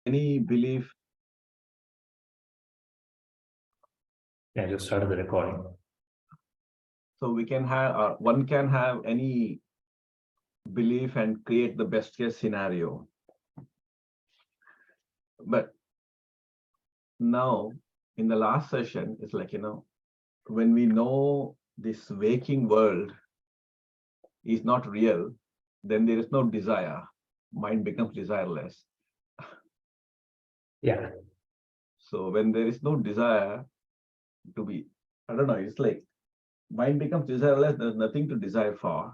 any belief. Yeah, I just started the recording. So we can have, one can have any belief and create the best case scenario. But now in the last session, it's like, when we know this waking world is not real, then there is no desire. Mind becomes desireless. Yeah. So when there is no desire to be, I don't know, it's like mind becomes desireless, there's nothing to desire for,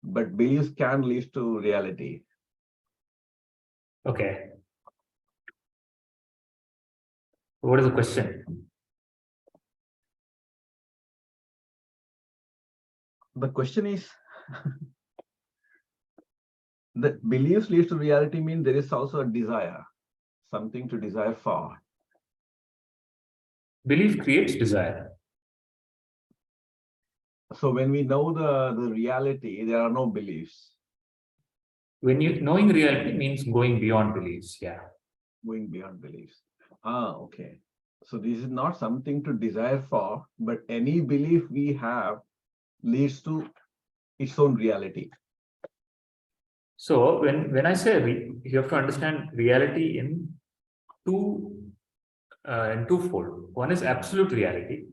but beliefs can lead to reality. Okay. What is the question? The question is, that beliefs leads to reality means there is also a desire, something to desire for. Belief creates desire. So when we know the reality, there are no beliefs. When you knowing reality means going beyond beliefs. Yeah. Going beyond beliefs. Okay. So this is not something to desire for, but any belief we have leads to its own reality. So when I say you have to understand reality in twofold. One is absolute reality,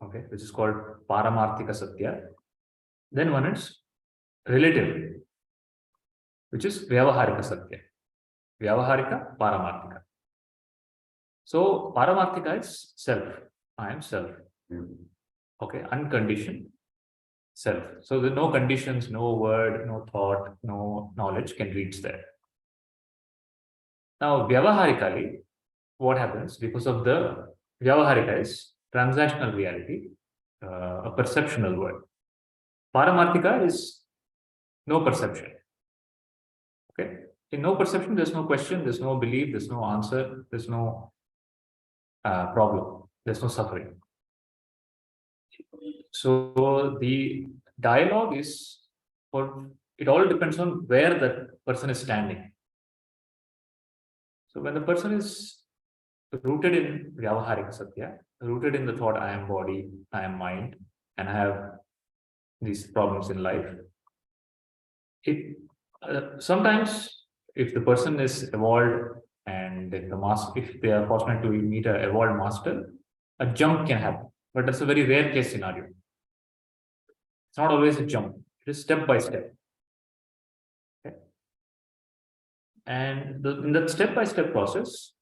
okay, which is called Paramarthika Satya. Then one is relative, which is Vyavaharika Satya. Vyavaharika, Paramarthika. So Paramarthika is self. I am self. Okay, unconditioned self. So there are no conditions, no word, no thought, no knowledge can reach there. Now, Vyavaharikali, what happens because of the Vyavaharika is transactional reality, a perceptual word. Paramarthika is no perception. Okay. In no perception, there's no question, there's no belief, there's no answer, there's no problem, there's no suffering. So the dialogue is it all depends on where the person is standing. So when the person is rooted in Vyavaharika Satya, rooted in the thought, I am body, I am mind, and I have these problems in life. Sometimes if the person is evolved and if they are fortunate to meet an evolved master, a jump can happen, but that's a very rare case scenario. It's not always a jump, it is step by step. Okay. And in that step-by-step process,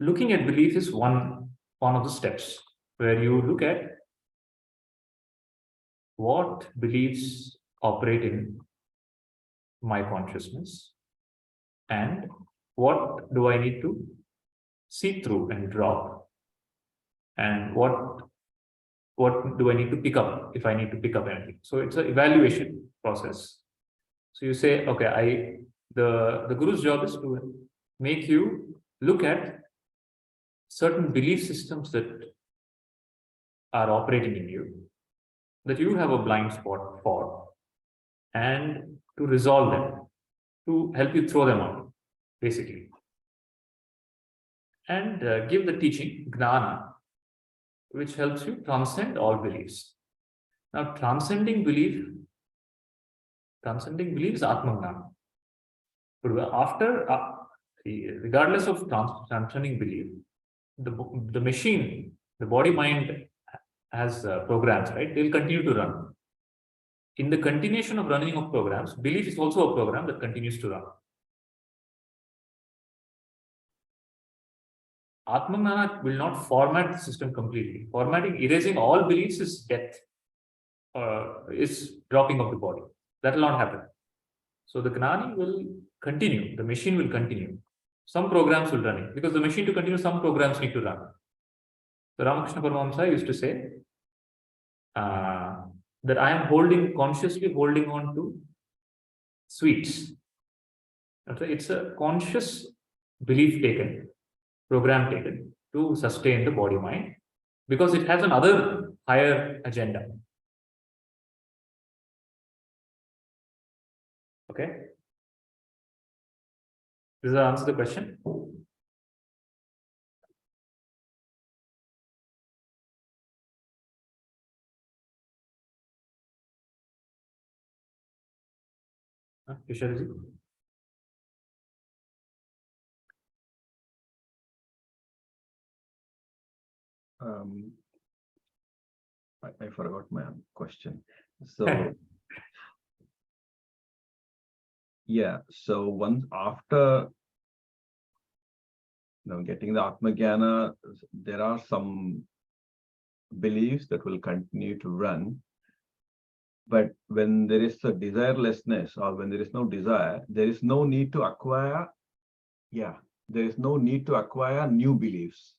looking at belief is one of the steps where you look at what beliefs operate in my consciousness and what do I need to see through and drop, and what do I need to pick up if I need to pick up anything. So it's an evaluation process. So you say, okay, the guru's job is to make you look at certain belief systems that are operating in you, that you have a blind spot for, and to resolve them, to help you throw them out, basically. And give the teaching, Gnana, which helps you transcend all beliefs. Now, transcending belief is Atma-Gnana. But regardless of transcending belief, the machine, the body-mind has programs, right? They'll continue to run. In the continuation of running of programs, belief is also a program that continues to run. Atma-Gnana will not format the system completely. Erasing all beliefs is death, is dropping of the body. That will not happen. So the Gnani will continue, the machine will continue. Some programs will run it, because the machine to continue, some programs need to run. So Ramakrishna Paramahamsa used to say that I am consciously holding on to sweets. It's a conscious belief taken, program taken to sustain the body mind, because it has another higher agenda. Okay. Does that answer the question? Kisharji? I forgot my question. So yeah, so once after getting the Atma Jnana, there are some beliefs that will continue to run. But when there is a desirelessness, or when there is no desire, there is no need to acquire. Yeah, there is no need to acquire new beliefs.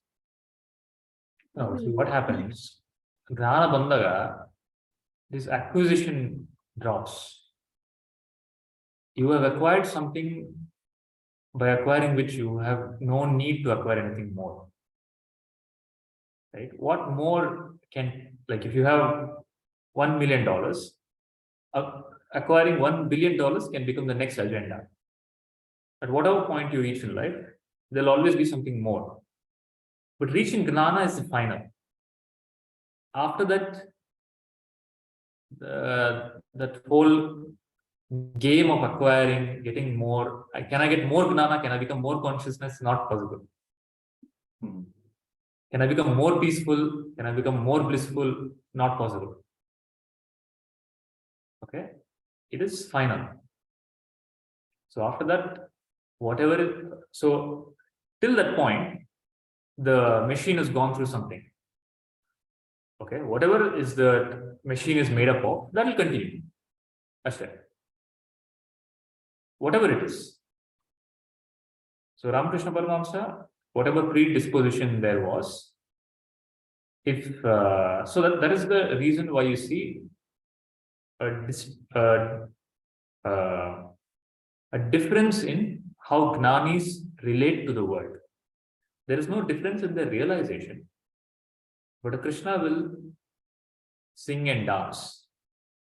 No, so what happens? Gnana Bandaga, this acquisition drops. You have acquired something by acquiring which you have no need to acquire anything more. Right? What more can, like if you have $1 million, acquiring $1 billion can become the next agenda. At whatever point you reach in life, there'll always be something more. But reaching Gnana is the final. After that, that whole game of acquiring, getting more, can I get more Gnana? Can I become more consciousness? Not possible. Can I become more peaceful? Can I become more blissful? Not possible. Okay, it is final. So after that, whatever, so till that point, the machine has gone through something. Okay, whatever is the machine is made up of, that will continue. Ashtavakra. Whatever it is. So Ramakrishna Paramahamsa, whatever predisposition there was, if so that is the reason why you see a difference in how Gnanis relate to the world. There is no difference in their realization, but a Krishna will sing and dance.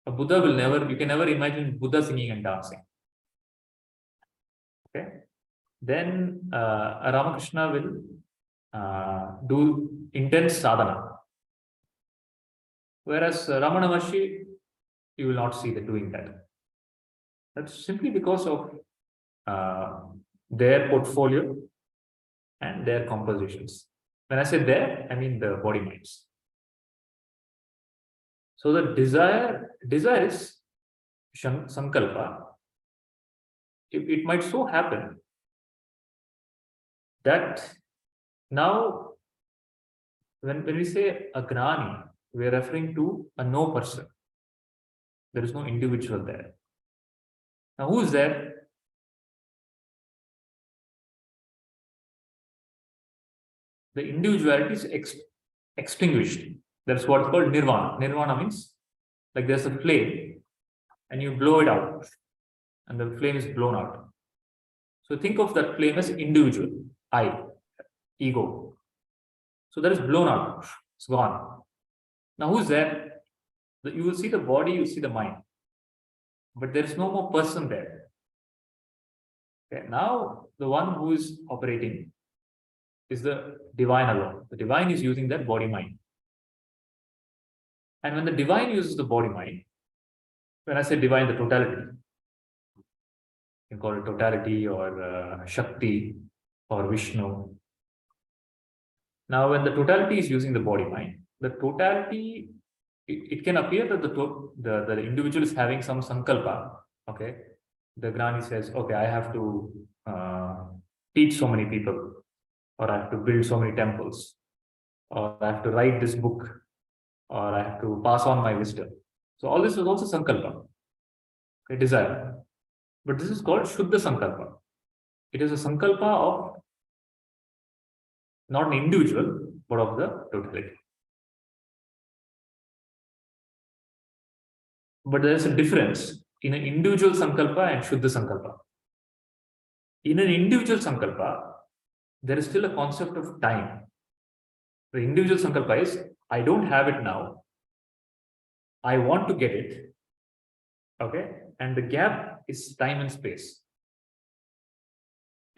A Buddha will never, you can never imagine Buddha singing and dancing. Okay. Then a Ramakrishna will do intense sadhana. Whereas Ramana Maharshi, you will not see them doing that. That's simply because of their portfolio and their compositions. When I say there, I mean the body minds. So the desire is sankalpa. It might so happen that now when we say a gnani, we are referring to a no person. There is no individual there. Now who is there? The individuality is extinguished. That's what's called nirvana. Nirvana means like there's a flame and you blow it out and the flame is blown out. So think of that flame as individual, I, ego. So that is blown out, it's gone. Now who's there? You will see the body, you see the mind, but there is no more person there. Okay, now the one who is operating is the divine alone. The divine is using that body mind. And when the divine uses the body mind, when I say divine, the totality, you can call it totality or Shakti or Vishnu. Now, when the totality is using the body mind, the totality, it can appear that the individual is having some sankalpa. Okay, the Gnani says, okay, I have to teach so many people, or I have to build so many temples, or I have to write this book, or I have to pass on my wisdom. So all this is also sankalpa, a desire. But this is called Shuddha Sankalpa. It is a sankalpa of not an individual, but of the totality. But there is a difference in an individual sankalpa and Shuddha Sankalpa. In an individual sankalpa, there is still a concept of time. The individual sankalpa is, I don't have it now. I want to get it. Okay. And the gap is time and space.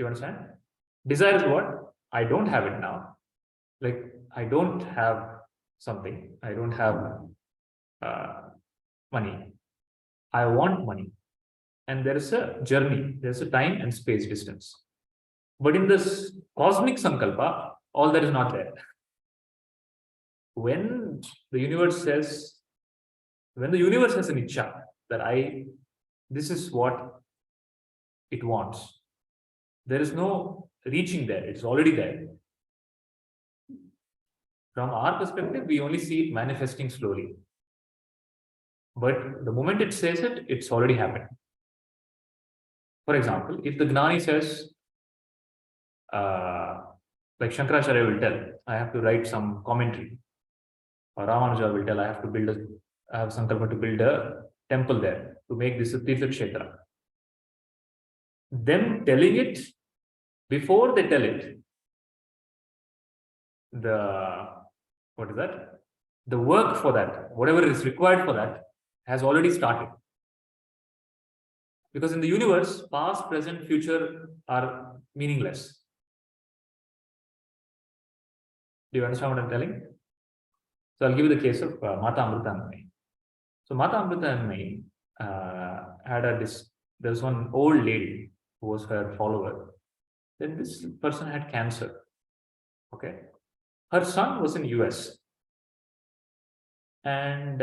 You understand? Desire is what? I don't have it now. Like, I don't have something. I don't have money. I want money. And there is a journey. There's a time and space distance. But in this cosmic sankalpa, all that is not there. When the universe says, when the universe has an ichha that this is what it wants, there is no reaching there. It's already there. From our perspective, we only see it manifesting slowly. But the moment it says it, it's already happened. For example, if the Gnani says, like Shankaracharya will tell, I have to write some commentary, or Ramanuja will tell, I have sankalpa to build a temple there, to make this a Tirtha Kshetra. Them telling it, before they tell it, what is that? The work for that, whatever is required for that, has already started. Because in the universe, past, present, future are meaningless. Do you understand what I'm telling? So I'll give you the case of Mata Amritanmai. So Mata Amritanmai there was one old lady who was her follower. Then this person had cancer. Okay. Her son was in US. And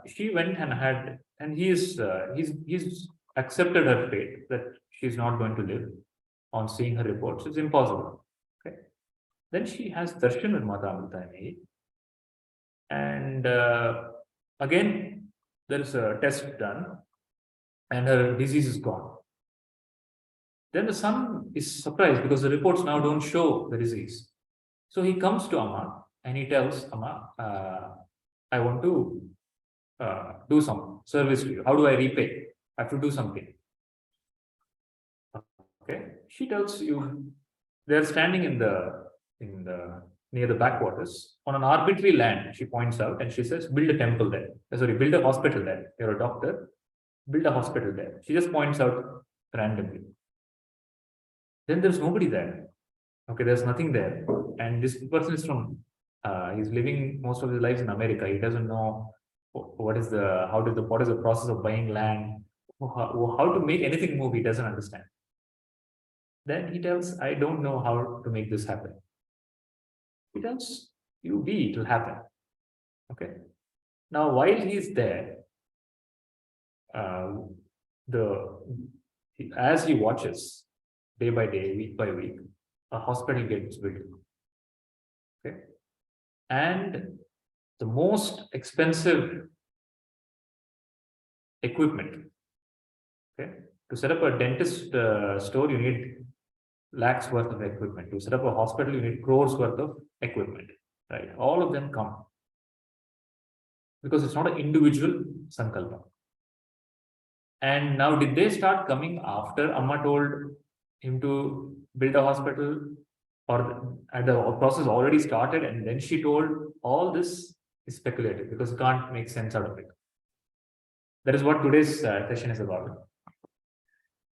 she went and he's accepted her fate that she's not going to live on seeing her reports. It's impossible. Okay. Then she has darshan with Mata Amritanmai. And again, there is a test done and her disease is gone. Then the son is surprised because the reports now don't show the disease. So he comes to Amma and he tells Amma, I want to do some service to you. How do I repay? I have to do something. Okay. She tells you, they're standing near the backwaters on an arbitrary land. She points out and she says, build a temple there. Sorry, build a hospital there. You're a doctor. Build a hospital there. She just points out randomly. Then there's nobody there. Okay, there's nothing there. And this person is he's living most of his life in America. He doesn't know what is the process of buying land, how to make anything move. He doesn't understand. Then he tells, I don't know how to make this happen. He tells, it will happen. Okay. Now, while he's there, as he watches, day by day, week by week, a hospital gets built. Okay. And the most expensive equipment. Okay. To set up a dentist store, you need lakhs worth of equipment. To set up a hospital, you need crores worth of equipment. Right. All of them come. Because it's not an individual sankalpa. And now, did they start coming after Amma told him to build a hospital, or the process already started and then she told? All this is speculative because you can't make sense out of it. That is what today's session is about.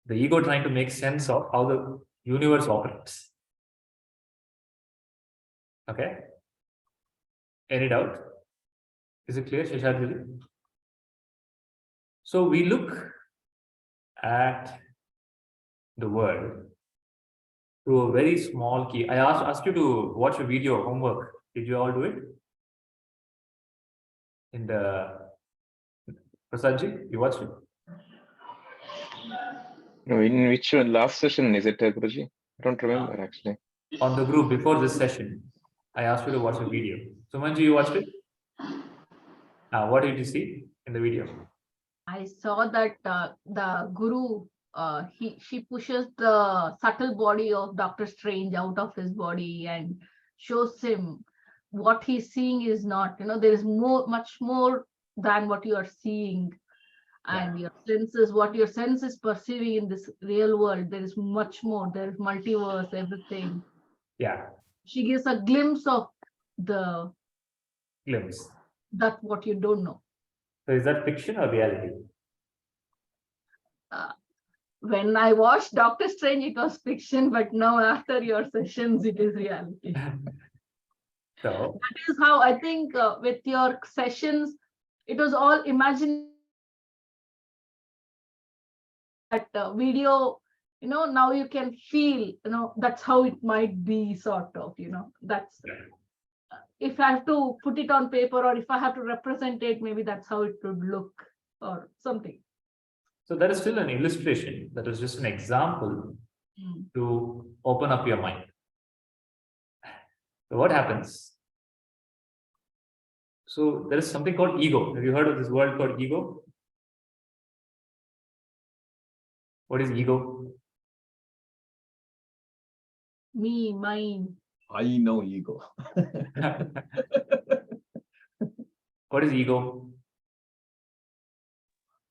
The ego trying to make sense of how the universe operates. Okay? Any doubt? Is it clear, Sheshadji? So we look at the world through a very small key. I asked you to watch a video homework. Did you all do it? In the Prasadji, you watched it? No, in which one? Last session is it, Guruji? I don't remember actually. On the group before this session, I asked you to watch a video. Sumanji, you watched it? What did you see in the video? I saw that the Guru, she pushes the subtle body of Dr. Strange out of his body and shows him what he's seeing is not, there is much more than what you are seeing. And your senses, what your sense is perceiving in this real world, there is much more. There is multiverse, everything. Yeah. She gives a glimpse of that what you don't know. So is that fiction or reality? when I watched Doctor Strange, it was fiction, but now after your sessions, it is reality. So That is how I think with your sessions, it was all imaginary. That video, now you can feel, that's how it might be, sort of, that's, if I have to put it on paper or if I have to represent it, maybe that's how it would look or something. so that is still an illustration. That is just an example to open up your mind. So what happens? So there is something called ego. Have you heard of this word called ego? What is ego? Me, mine. I know ego. What is ego?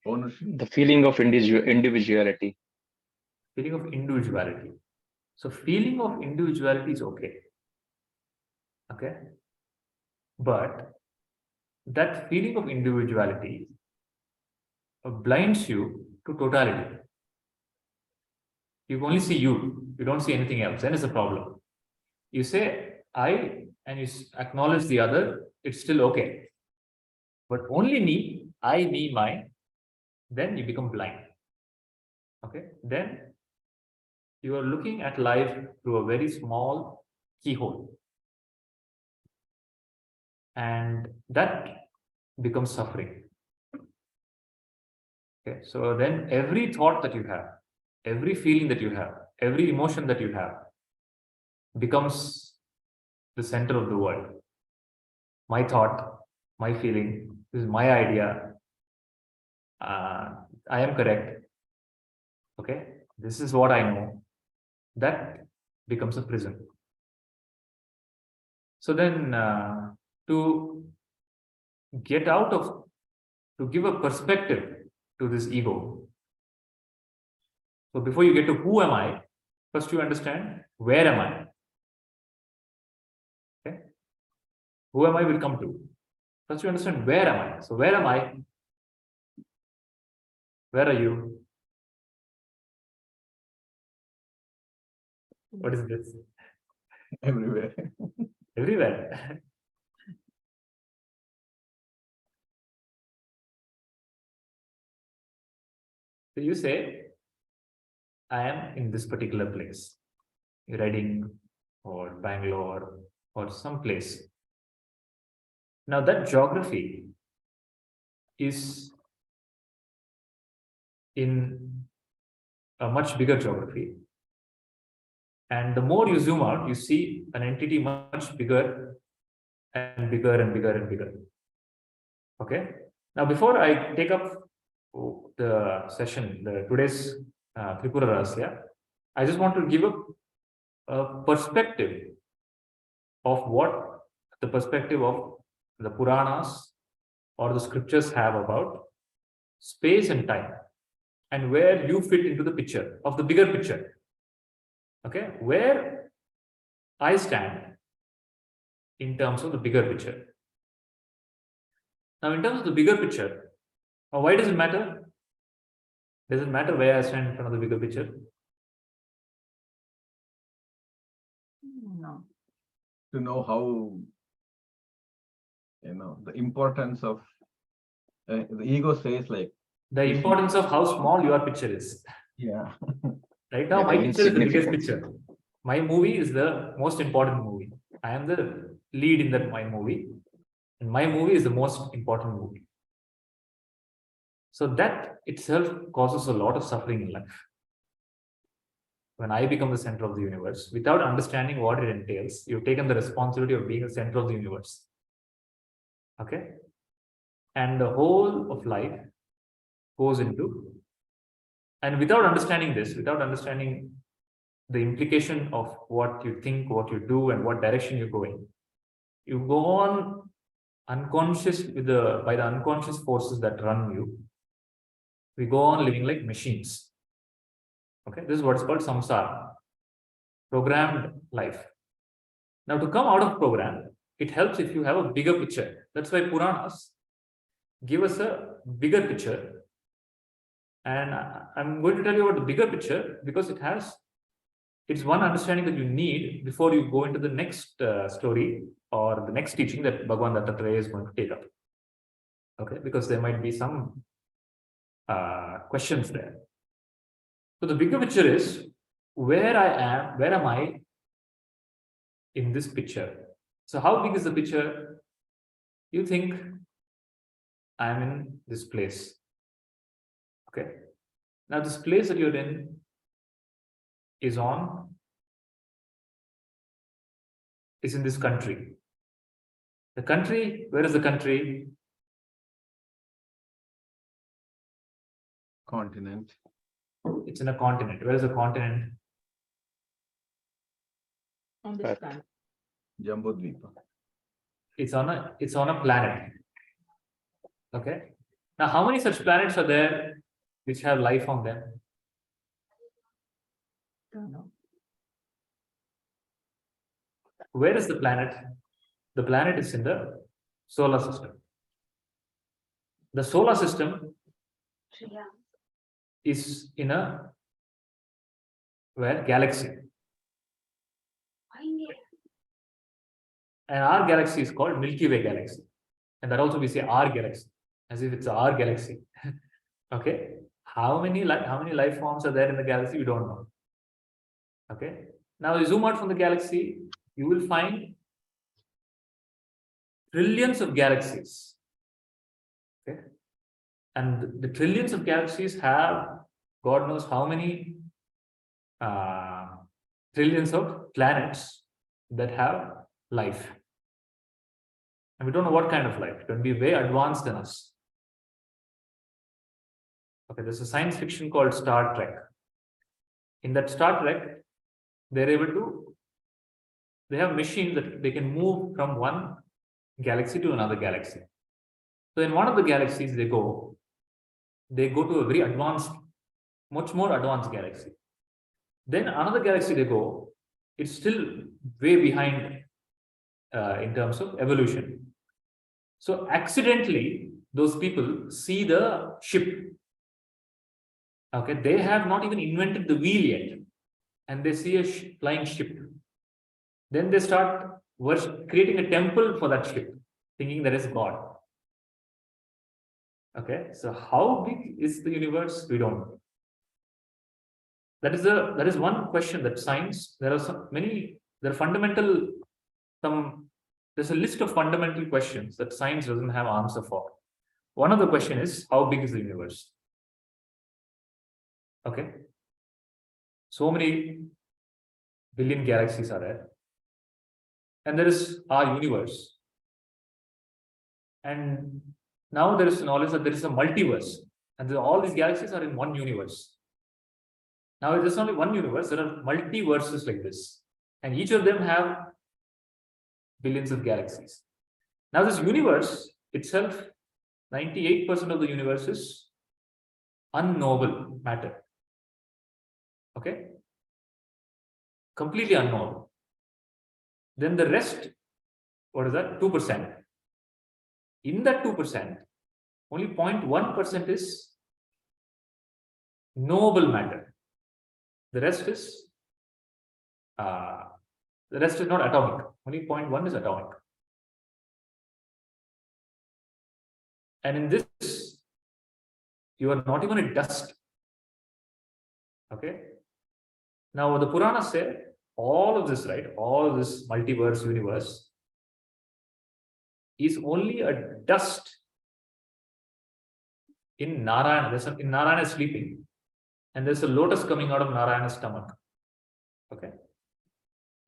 Ownership. The feeling of individuality. Feeling of individuality. So feeling of individuality is okay. Okay. But that feeling of individuality blinds you to totality. You only see you don't see anything else. Then it's a problem. You say I and you acknowledge the other, it's still okay. But only me, I, me, mine, then you become blind. Okay. Then you are looking at life through a very small keyhole. And that becomes suffering. Okay. So then every thought that you have, every feeling that you have, every emotion that you have becomes the center of the world. My thought, my feeling, this is my idea. I am correct. Okay. This is what I know. That becomes a prison. So then to get out of, to give a perspective to this ego. So before you get to who am I, first you understand where am I. Okay. Who am I will come to. First you understand where am I. So where am I? Where are you? What is this? Everywhere. Everywhere. So you say, I am in this particular place, Reading or Bangalore or some place. Now that geography is in a much bigger geography. And the more you zoom out, you see an entity much bigger and bigger and bigger and bigger. Okay. Now, before I take up the session, today's Tripura Rahasya, I just want to give a perspective of what the perspective of the Puranas or the scriptures have about space and time and where you fit into the picture of the bigger picture. Okay, where I stand in terms of the bigger picture. Now, in terms of the bigger picture, why does it matter? Does it matter where I stand in front of the bigger picture? No. To know how, the importance of, the ego says like, The importance of how small your picture is. yeah. Right now, Yeah, my picture is the biggest insignificant. picture. My movie is the most important movie. I am the lead in that my movie. And my movie is the most important movie. So that itself causes a lot of suffering in life. When I become the center of the universe, without understanding what it entails, you've taken the responsibility of being the center of the universe. Okay? And the whole of life goes into, and without understanding this, without understanding the implication of what you think, what you do, and what direction you go in, you go on unconscious by the unconscious forces that run you. We go on living like machines. Okay, this is what's called samsara, programmed life. Now, to come out of program, it helps if you have a bigger picture. That's why Puranas give us a bigger picture And I'm going to tell you about the bigger picture because it's one understanding that you need before you go into the next story or the next teaching that Bhagavan Dattatreya is going to take up. Okay, because there might be some questions there. So the bigger picture is where am I in this picture? So how big is the picture? You think I'm in this place. Okay. Now this place that you're in is in this country. The country, where is the country? Continent. It's in a continent. Where is the continent? On this Earth. planet. Jambudvipa. It's on a planet. Okay. Now, how many such planets are there which have life on them? Don't know. Where is the planet? The planet is in the solar system. The solar system is in a galaxy. And our galaxy is called Milky Way galaxy. And that also we say our galaxy, as if it's our galaxy. Okay. How many life forms are there in the galaxy? We don't know. Okay. Now you zoom out from the galaxy, you will find trillions of galaxies. Okay. And the trillions of galaxies have God knows how many trillions of planets that have life. And we don't know what kind of life. It can be way advanced than us. Okay, there's a science fiction called Star Trek. In that Star Trek, they have machines that they can move from one galaxy to another galaxy. So in one of the galaxies they go to a very advanced, much more advanced galaxy. Then another galaxy they go, it's still way behind in terms of evolution. So accidentally, those people see the ship. Okay, they have not even invented the wheel yet, and they see a flying ship. Then they start creating a temple for that ship, thinking that is God. Okay, so how big is the universe? We don't know. That is one question that science. There's a list of fundamental questions that science doesn't have answer for. One of the question is, how big is the universe? Okay. So many billion galaxies are there. And there is our universe. And now there is knowledge that there is a multiverse. And all these galaxies are in one universe. Now there's only one universe. There are multiverses like this. And each of them have billions of galaxies. Now this universe itself, 98% of the universe is unknowable matter. Okay? Completely unknowable. Then the rest, what is that? 2%. In that 2%, only 0.1% is knowable matter. The rest is not atomic. Only 0.1 is atomic. And in this, you are not even a dust. Okay. Now the Puranas say all of this, right? All of this multiverse universe is only a dust in Narayana. In Narayana is sleeping, and there's a lotus coming out of Narayana's stomach. Okay.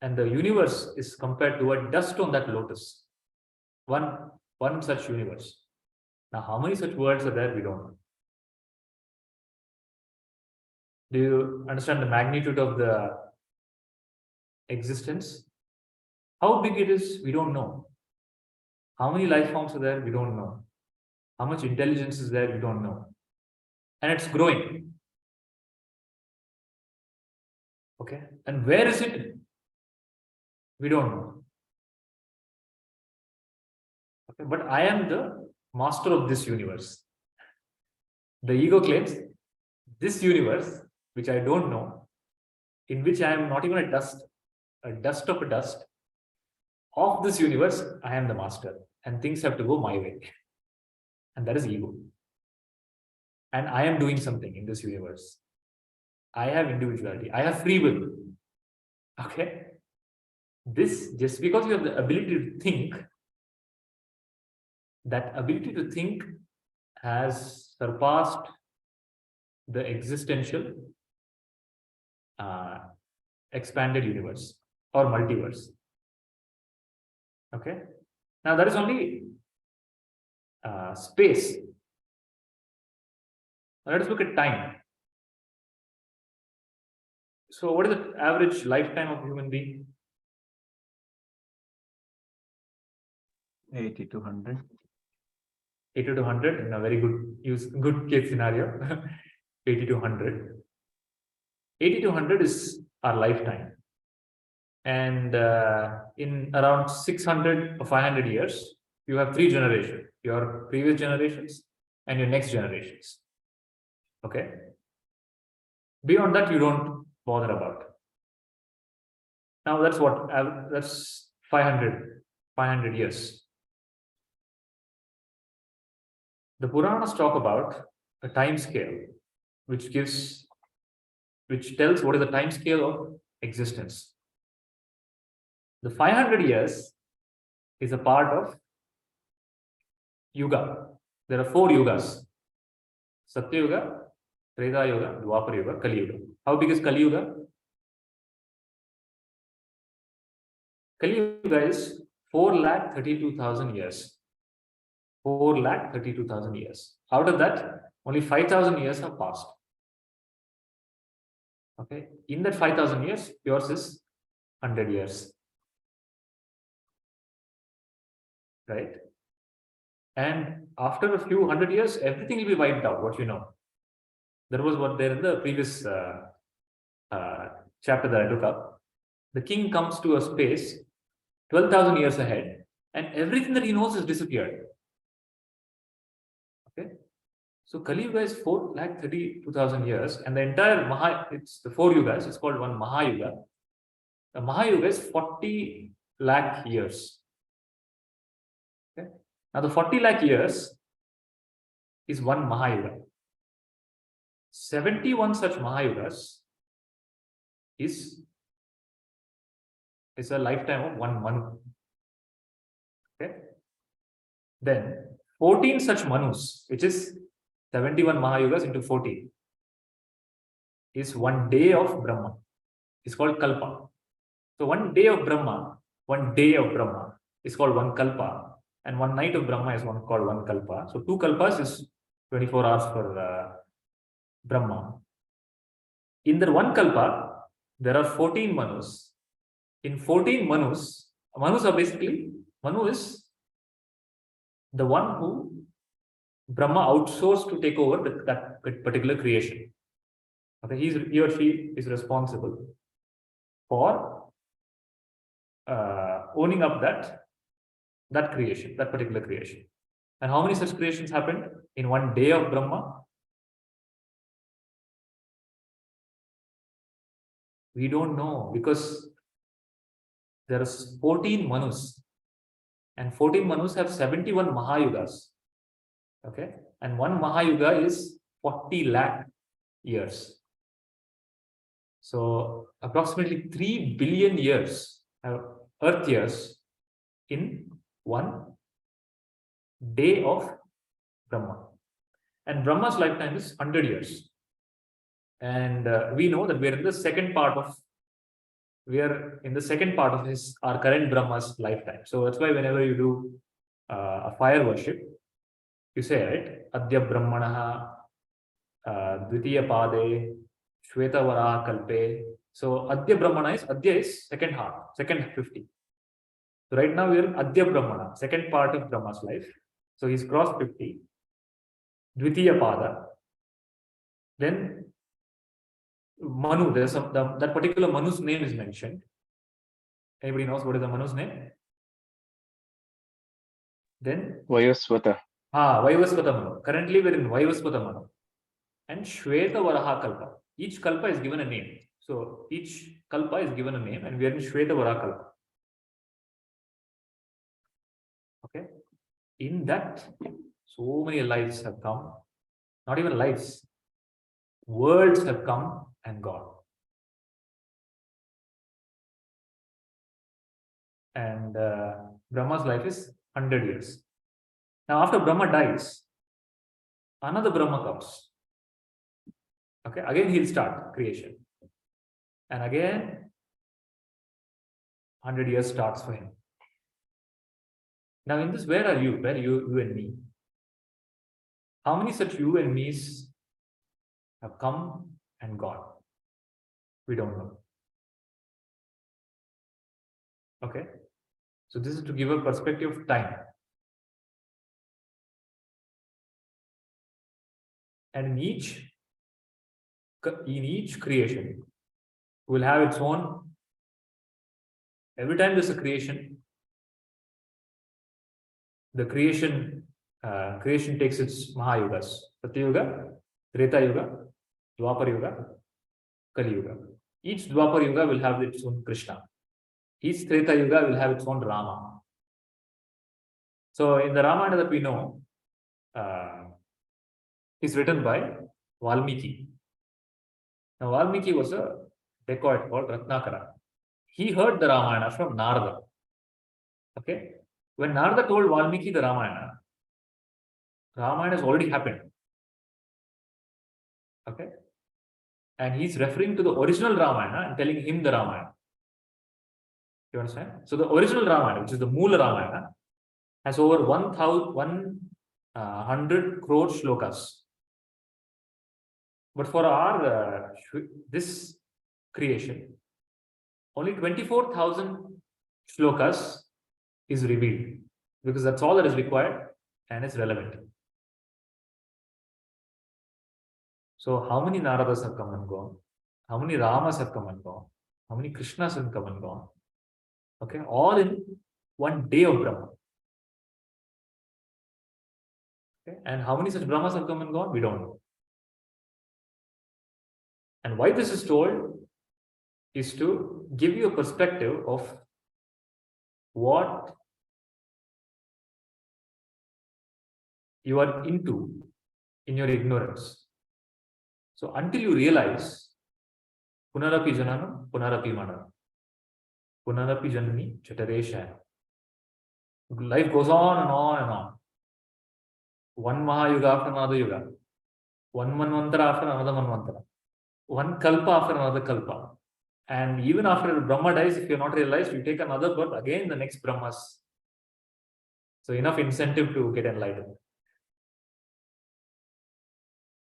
And the universe is compared to a dust on that lotus. One such universe. Now, how many such worlds are there? We don't know. Do you understand the magnitude of the existence? How big it is, we don't know. How many life forms are there? We don't know. How much intelligence is there? We don't know. And it's growing. Okay. And where is it? We don't know. Okay. But I am the master of this universe. The ego claims this universe, which I don't know, in which I am not even a dust of a dust of this universe, I am the master, and things have to go my way. And that is ego. And I am doing something in this universe. I have individuality. I have free will. Okay. This, just because you have the ability to think, that ability to think has surpassed the existential expanded universe or multiverse. Okay. Now that is only space. Now let us look at time. So what is the average lifetime of a human being? 80 to 100. 80 to 100 in a very good case scenario. 80 to 100. 80 to 100 is our lifetime. And in around 600 or 500 years, you have 3 generations, your previous generations and your next generations. Okay. Beyond that, you don't bother about. Now that's what, that's 500 years. The Puranas talk about a time scale, which tells what is the time scale of existence. The 500 years is a part of Yuga. There are 4 Yugas: Satya Yuga, Treta Yuga, Dwapara Yuga, Kali Yuga. How big is Kali Yuga? Kali Yuga is 4,32,000 years. 4,32,000 years. Out of that, only 5,000 years have passed. Okay. In that 5,000 years, yours is 100 years. Right? And after a few 100 years, everything will be wiped out, what you know. That was what there in the previous chapter that I took up. The king comes to a space 12,000 years ahead, and everything that he knows has disappeared. Okay. So Kali Yuga is 4,32,000 years, and the entire it's the 4 Yugas, it's called one Mahayuga. The Mahayuga is 40 lakh years. Okay. Now the 40 lakh years is one Mahayuga. 71 such Mahayugas is a lifetime of one Manu. Okay. Then 14 such Manus, which is 71 Mahayugas into 40, is one day of Brahma. It's called Kalpa. So one day of Brahma is called one Kalpa, and one night of Brahma is called one Kalpa. So 2 Kalpas is 24 hours for Brahma. In the one Kalpa, there are 14 Manus. In 14 Manus Manu is the one who Brahma outsourced to take over that particular creation. Okay, he or she is responsible for owning up that creation, that particular creation. And how many such creations happened in one day of Brahma? We don't know, because there are 14 Manus, and 14 Manus have 71 Mahayugas. Okay, and one Mahayuga is 40 lakh years. So approximately 3 billion years, Earth years, in one day of Brahma. And Brahma's lifetime is 100 years. And we know that we are in the second part of our current Brahma's lifetime. So that's why whenever you do a fire worship, you say, right, Adya Brahmanaha Dvitiya Pade Shvetavara Kalpe. So Adya Brahmana is second half, second 50. So right now we are in Adya Brahmana, second part of Brahma's life. So he's crossed 50. Dvitiya Pada. Then Manu, there's that particular Manu's name is mentioned. Anybody knows what is the Manu's name? Then Vayaswata. Vayaswata Manu. Currently we're in Vayaswata Manu. and Shweta Varaha Kalpa. Each Kalpa is given a name. So each Kalpa is given a name, and we are in Shweta Varaha Kalpa. Okay. In that, so many lives have come, not even lives, worlds have come and gone. And Brahma's life is 100 years. Now, after Brahma dies, another Brahma comes. Okay, again he'll start creation. And again, 100 years starts for him. Now, in this, where are you? Where are you and me? How many such you and me's have come and gone? We don't know. Okay. So this is to give a perspective of time. And in each creation will have its own. Every time there's a creation, the creation takes its Mahayugas. Satyuga, Treta Yuga, Dwapar Yuga, Kali Yuga. Each Dwapar Yuga will have its own Krishna. Each Treta Yuga will have its own Rama. So in the Ramayana that we know, is written by Valmiki. Now Valmiki was a dacoit called Ratnakara. He heard the Ramayana from Narada. Okay. When Narada told Valmiki the Ramayana has already happened. Okay. And he's referring to the original Ramayana and telling him the Ramayana. You understand? So the original Ramayana, which is the Moola Ramayana, has over 100 crore shlokas. But for our this creation, only 24,000 shlokas is revealed, because that's all that is required and is relevant. So how many Naradas have come and gone? How many Ramas have come and gone? How many Krishnas have come and gone? Okay, all in one day of Brahma. Okay, and how many such Brahmas have come and gone? We don't know. And why this is told is to give you a perspective of what you are into in your ignorance. So until you realize, Punarapi Jananam, Punarapi Manam, Punarapi Janani, Chataresha. Life goes on and on and on. One Mahayuga after another Yuga. One Manvantara after another Manvantara. One Kalpa after another Kalpa. And even after Brahma dies, if you're not realized, you take another birth, again the next Brahmas. So enough incentive to get enlightened.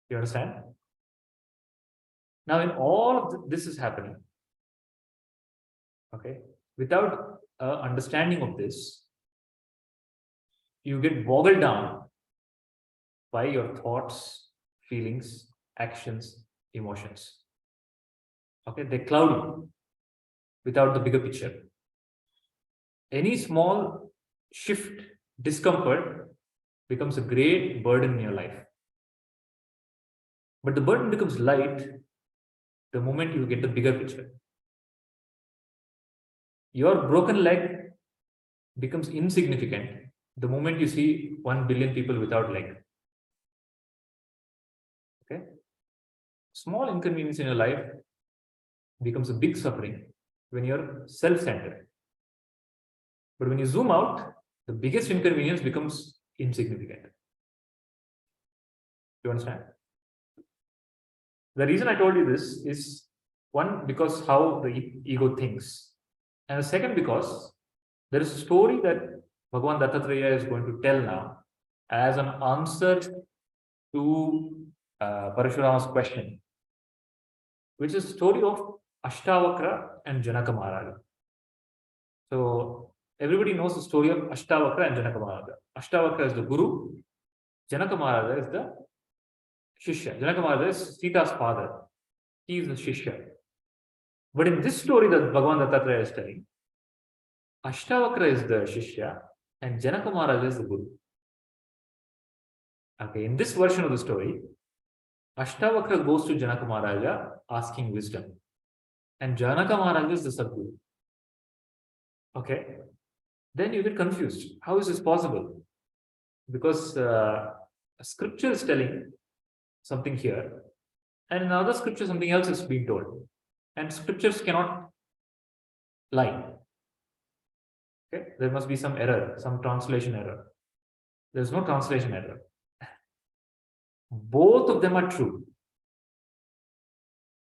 You understand? Now, in all of this is happening, okay, without understanding of this, you get boggled down by your thoughts, feelings, actions, emotions. Okay, they cloud you without the bigger picture. Any small shift, discomfort becomes a great burden in your life. But the burden becomes light the moment you get the bigger picture. Your broken leg becomes insignificant the moment you see 1 billion people without leg. Okay? Small inconvenience in your life becomes a big suffering when you're self-centered. But when you zoom out, the biggest inconvenience becomes insignificant. You understand? The reason I told you this is, one, because how the ego thinks. And the second, because there is a story that Bhagavan Dattatreya is going to tell now as an answer to Parashurama's question, which is the story of Ashtavakra and Janaka Maharaja. So everybody knows the story of Ashtavakra and Janaka Maharaja. Ashtavakra is the guru, Janaka Maharaja is the Shishya. Janaka Maharaja is Sita's father. He is the Shishya. But in this story that Bhagavan Dattatreya is telling, Ashtavakra is the Shishya and Janaka Maharaja is the guru. Okay, in this version of the story, Ashtavakra goes to Janaka Maharaja asking wisdom. And Janaka Maharaja is the Sadguru. Okay. Then you get confused. How is this possible? Because scripture is telling something here, and in another scripture something else is being told. And scriptures cannot lie. Okay, there must be some error, some translation error. There's no translation error. Both of them are true.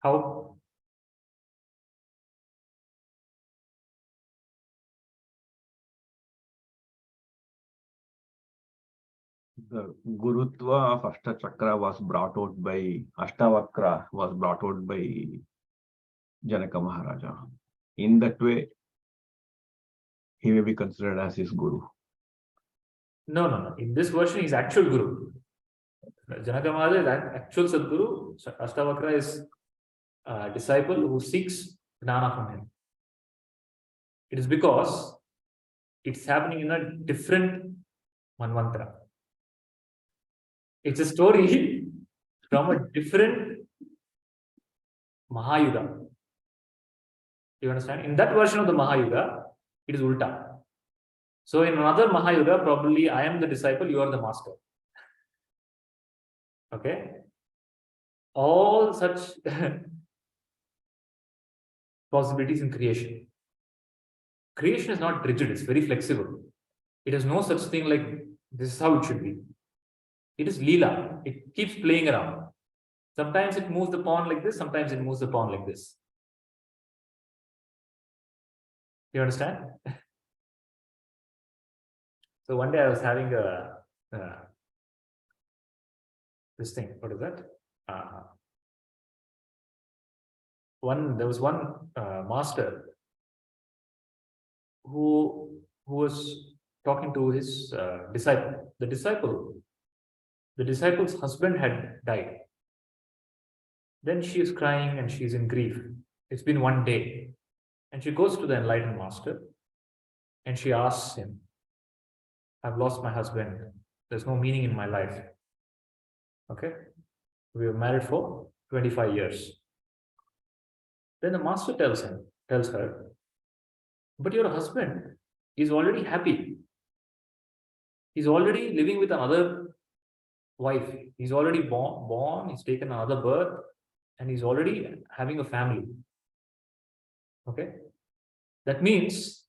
How? The Gurutva of Ashtachakra was brought out by Ashtavakra, was brought out by Janaka Maharaja. In that way, he may be considered as his guru. No. In this version, he's actual Guru. Janaka Maharaja is actual Sadguru. Ashtavakra is a disciple who seeks Gnana from him. It is because it's happening in a different Manvantara. It's a story from a different Mahayuga. You understand? In that version of the Mahayuga, it is Ulta. So in another Mahayuga, probably I am the disciple, you are the master. Okay? All such possibilities in creation. Creation is not rigid, it's very flexible. It has no such thing like this is how it should be. It is Leela. It keeps playing around. Sometimes it moves the pawn like this, sometimes it moves the pawn like this. You understand? So one day I was having this thing. What is that? There was one master who was talking to his disciple. The disciple's husband had died. Then she is crying and she's in grief. It's been one day. And she goes to the enlightened master and she asks him, I've lost my husband. There's no meaning in my life. Okay? We were married for 25 years. Then the master tells her, but your husband is already happy. He's already living with another wife. He's already born, he's taken another birth, and he's already having a family. Okay? That means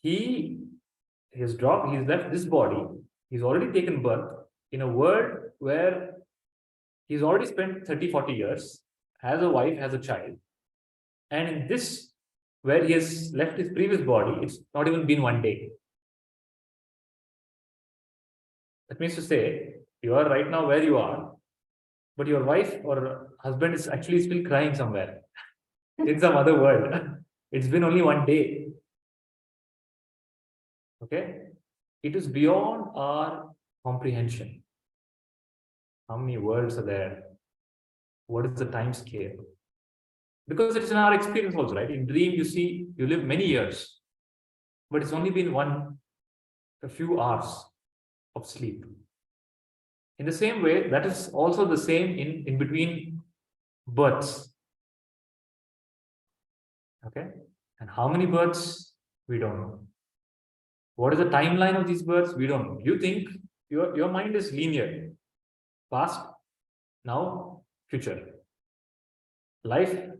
he's left this body, he's already taken birth in a world where he's already spent 30, 40 years, has a wife, has a child. And in this, where he has left his previous body, it's not even been one day. That means to say, you are right now where you are, but your wife or husband is actually still crying somewhere in some other world. It's been only one day. Okay? It is beyond our comprehension. How many worlds are there? What is the time scale? Because it is in our experience also, right? In dream, you see, you live many years, but it's only been a few hours of sleep. In the same way, that is also the same in between births. Okay? And how many births? We don't know. What is the timeline of these births? We don't know. You think your mind is linear. Past, now, future. Life,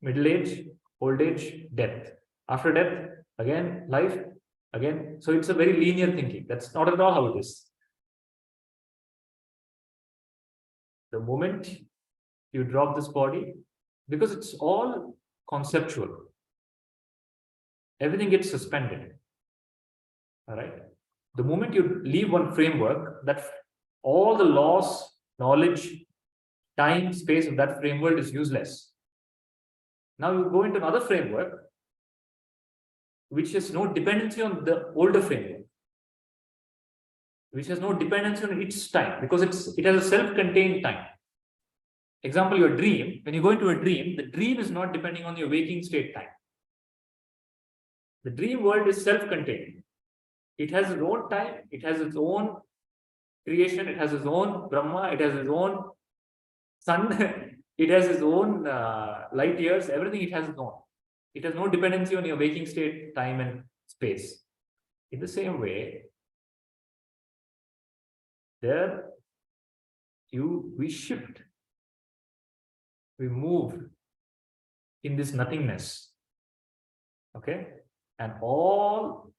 middle age, old age, death. After death, again, life, again. So it's a very linear thinking. That's not at all how it is. The moment you drop this body, because it's all conceptual, everything gets suspended. All right. The moment you leave one framework, that all the laws, knowledge, time, space of that framework is useless. Now you go into another framework, which has no dependency on the older framework, which has no dependency on its time, because it has a self-contained time. Example, your dream. When you go into a dream, the dream is not depending on your waking state time. The dream world is self-contained. It has its own time, it has its own creation, it has its own Brahma, it has its own Sun, it has its own light years, everything it has its own. It has no dependency on your waking state, time and space. In the same way, there we shift, we move in this nothingness. Okay, and all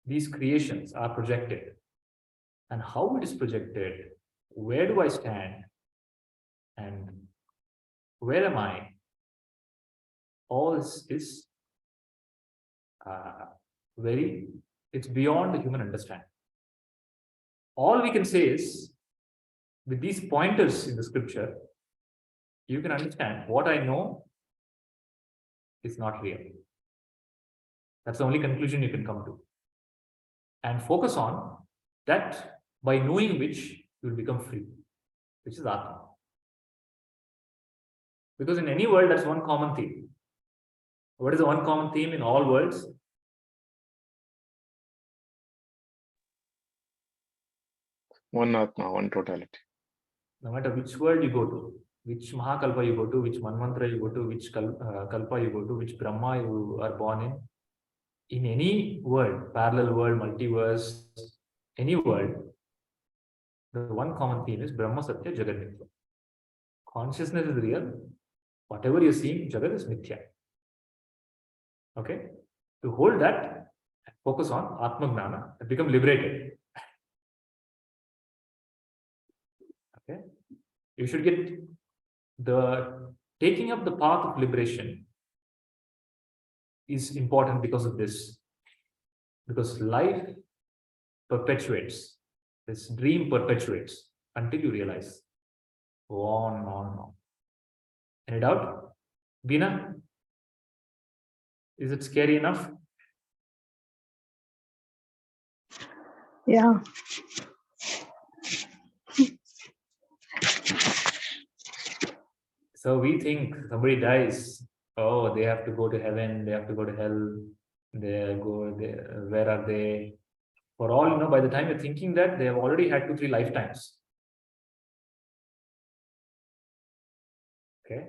these creations are projected. And how it is projected, where do I stand, and where am I? All this is it's beyond the human understanding. All we can say is, with these pointers in the scripture, you can understand what I know is not real. That's the only conclusion you can come to. And focus on that, by knowing which you will become free, which is Atma. Because in any world, that's one common theme. What is the one common theme in all worlds? One Atma, one totality. No matter which world you go to, which Mahakalpa you go to, which Manmantra you go to, which Kalpa you go to, which Brahma you are born in any world, parallel world, multiverse, any world, the one common theme is Brahma Satya Jagat Mithya. Consciousness is real. Whatever you're seeing, Jagat is Mithya. Okay? To hold that, focus on Atma Gnana, and become liberated. Okay? You should get the taking up the path of liberation is important because of this. Because life perpetuates, this dream perpetuates until you realize. Go on, on. Any doubt? Veena? Is it scary enough? Yeah. So we think somebody dies, oh, they have to go to heaven, they have to go to hell, where are they? For all you know, by the time you're thinking that, they have already had 2-3 lifetimes. Okay.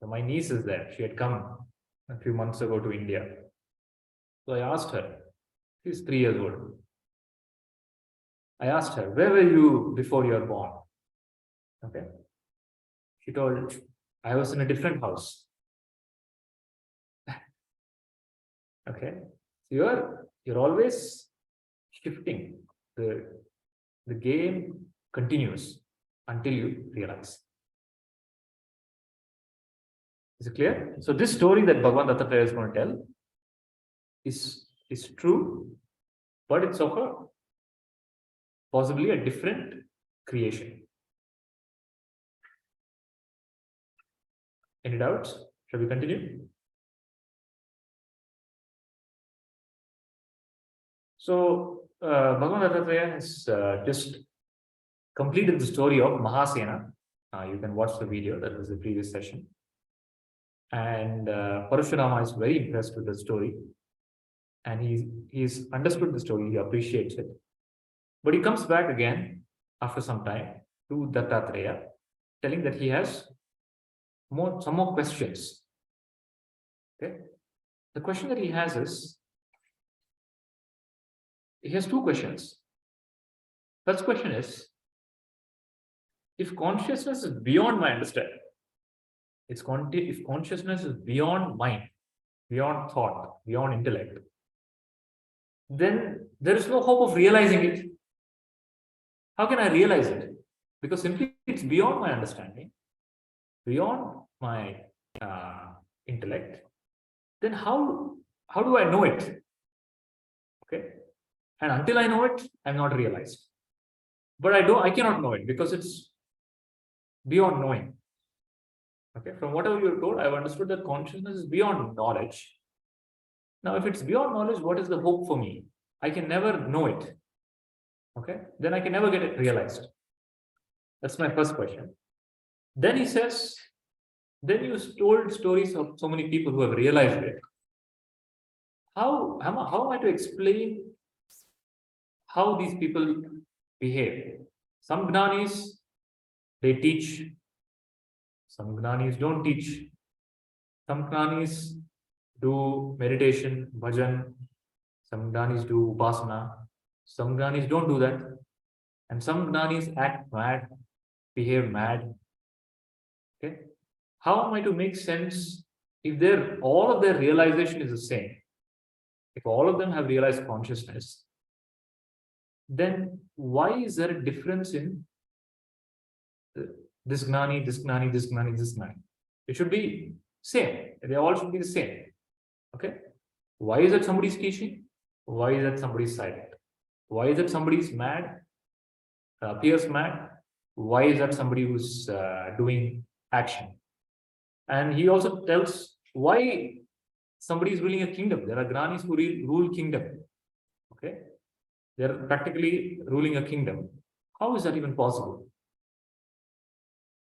So my niece is there. She had come a few months ago to India. So I asked her, she's 3 years old. I asked her, where were you before you were born? Okay. She told, I was in a different house. Okay. So you're always shifting. The game continues until you realize. Is it clear? So this story that Bhagavan Dattatreya is going to tell is true, but it's of possibly a different creation. Any doubts? Shall we continue? So Bhagavan Dattatreya has just completed the story of Mahasena. You can watch the video, that was the previous session. And Parashurama is very impressed with the story. And he's understood the story, he appreciates it. But he comes back again after some time to Dattatreya, telling that he has some more questions. Okay. The question that he has is, he has 2 questions. First question is, if consciousness is beyond my understanding, if consciousness is beyond mind, beyond thought, beyond intellect, then there is no hope of realizing it. How can I realize it? Because simply it's beyond my understanding, beyond my intellect. Then how do I know it? Okay. And until I know it, I'm not realized. But I cannot know it because it's beyond knowing. Okay. From whatever you're told, I've understood that consciousness is beyond knowledge. Now, if it's beyond knowledge, what is the hope for me? I can never know it. Okay. Then I can never get it realized. That's my first question. Then he says, then you told stories of so many people who have realized it. How am I to explain how these people behave. Some Gnanis, they teach. Some Gnanis don't teach. Some Gnanis do meditation, bhajan. Some Gnanis do upasana. Some Gnanis don't do that. And some Gnanis act mad, behave mad. Okay. How am I to make sense if all of their realization is the same? If all of them have realized consciousness, then why is there a difference in this Gnani, this Gnani, this Gnani, this Gnani? It should be same. They all should be the same. Okay. Why is it somebody's teaching? Why is it somebody's silent? Why is it somebody's mad, appears mad? Why is that somebody who's doing action? And he also tells why somebody is ruling a kingdom. There are Granis who rule kingdom. Okay. They're practically ruling a kingdom. How is that even possible?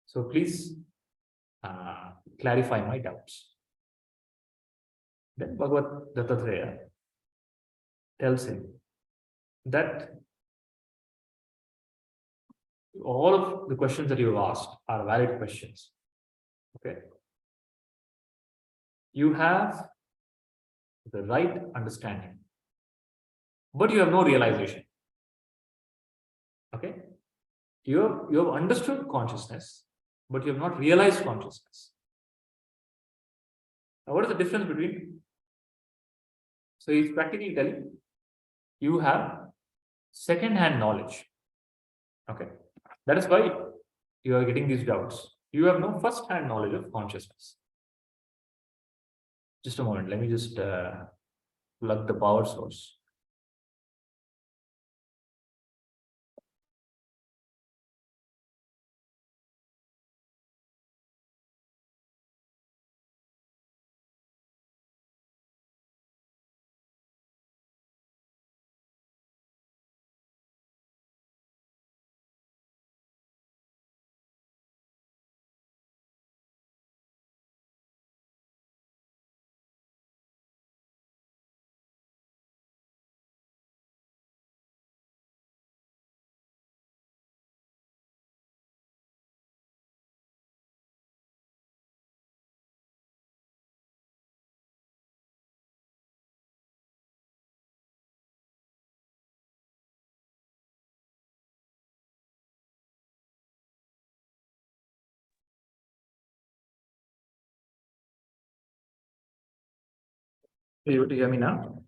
So please clarify my doubts. Then Bhagavad Dattatreya tells him that all of the questions that you have asked are valid questions. Okay. You have the right understanding, but you have no realization. Okay. You have understood consciousness, but you have not realized consciousness. Now, what is the difference between? So he's practically telling you have second-hand knowledge. Okay. That is why you are getting these doubts. You have no first-hand knowledge of consciousness. Just a moment. Let me just plug the power source. Are you able to hear me now?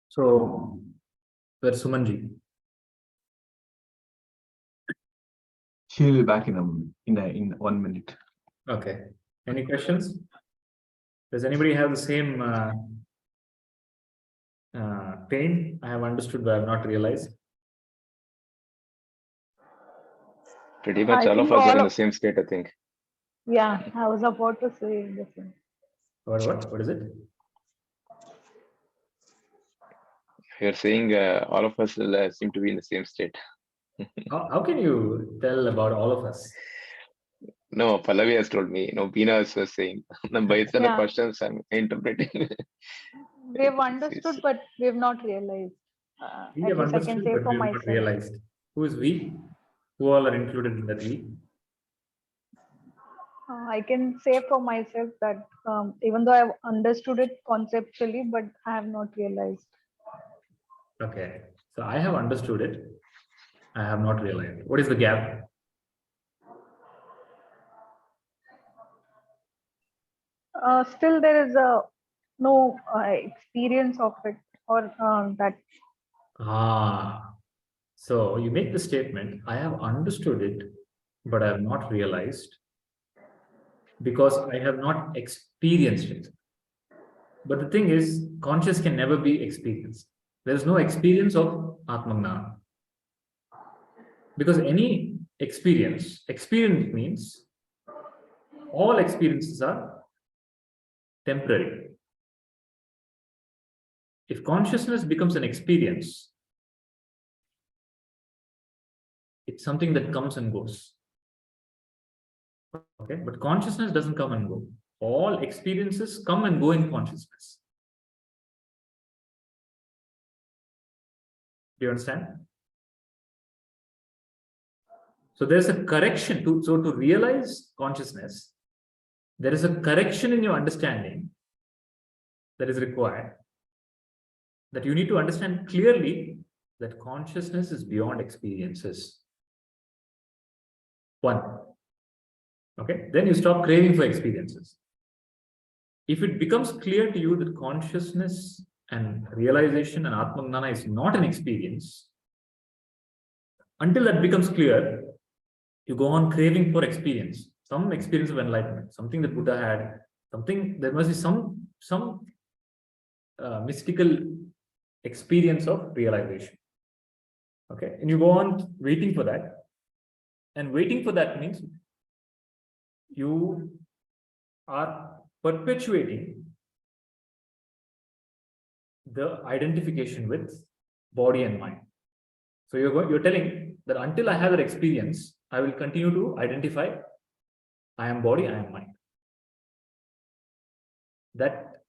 So, where's Sumanji? She'll be back in 1 minute. Okay. Any questions? Does anybody have the same pain? I have understood, but I have not realized. Pretty much I all of think us are all in the of, same state, I think. yeah, I was about to say the same. What? What is it? You're saying all of us will, seem to be in the same state. How can you tell about all of us? No, Pallavi has told me. No, Beena was saying. Based on the Yeah. questions, I'm interpreting. We've understood, but we've not realized. We At have least I can understood, say but for we have not myself. realized. Who is we? Who all are included in that we? I can say for myself that even though I've understood it conceptually, but I have not realized. Okay. So I have understood it. I have not realized. What is the gap? Still, there is no experience of it or that. So you make the statement, I have understood it, but I have not realized because I have not experienced it. But the thing is, conscious can never be experienced. There is no experience of Atmagna. Because any experience means all experiences are temporary. if consciousness becomes an experience, it's something that comes and goes. Okay, but consciousness doesn't come and go. All experiences come and go in consciousness. Do you understand? So there's a correction to realize consciousness. There is a correction in your understanding that is required. That you need to understand clearly that consciousness is beyond experiences. One. Okay, then you stop craving for experiences. If it becomes clear to you that consciousness and realization and Atmagnana is not an experience, until that becomes clear, you go on craving for experience, some experience of enlightenment, something that Buddha had, something, there must be some mystical experience of realization. Okay, and you go on waiting for that. And waiting for that means you are perpetuating the identification with body and mind. So you're telling that until I have that experience, I will continue to identify I am body, I am mind. That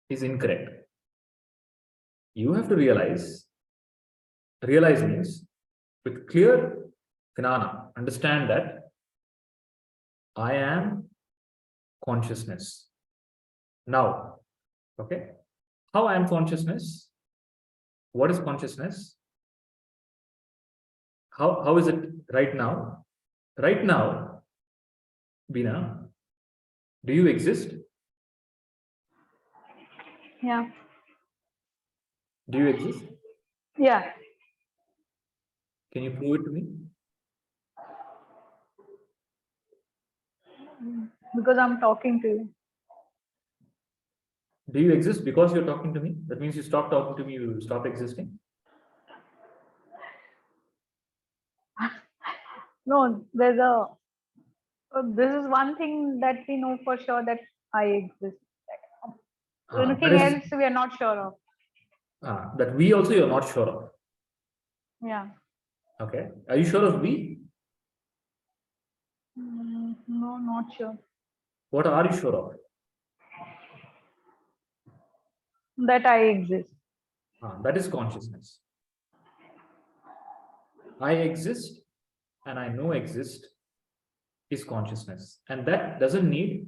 is incorrect. You have to realize means with clear jnana, understand that I am consciousness. Now, okay, how I am consciousness? What is consciousness? How is it right now? Right now, Bina, do you exist? Yeah. Do you exist? Yeah. Can you prove it to me? Because I'm talking to you. Do you exist because you're talking to me? That means you stop talking to me, you stop existing. No, this is one thing that we know for sure, that I exist. Anything else we are not sure of. That we also you're not sure of. Yeah. Okay. Are you sure of we? No, not sure. What are you sure of? That I exist. That is consciousness. I exist and I know exist is consciousness. And that doesn't need,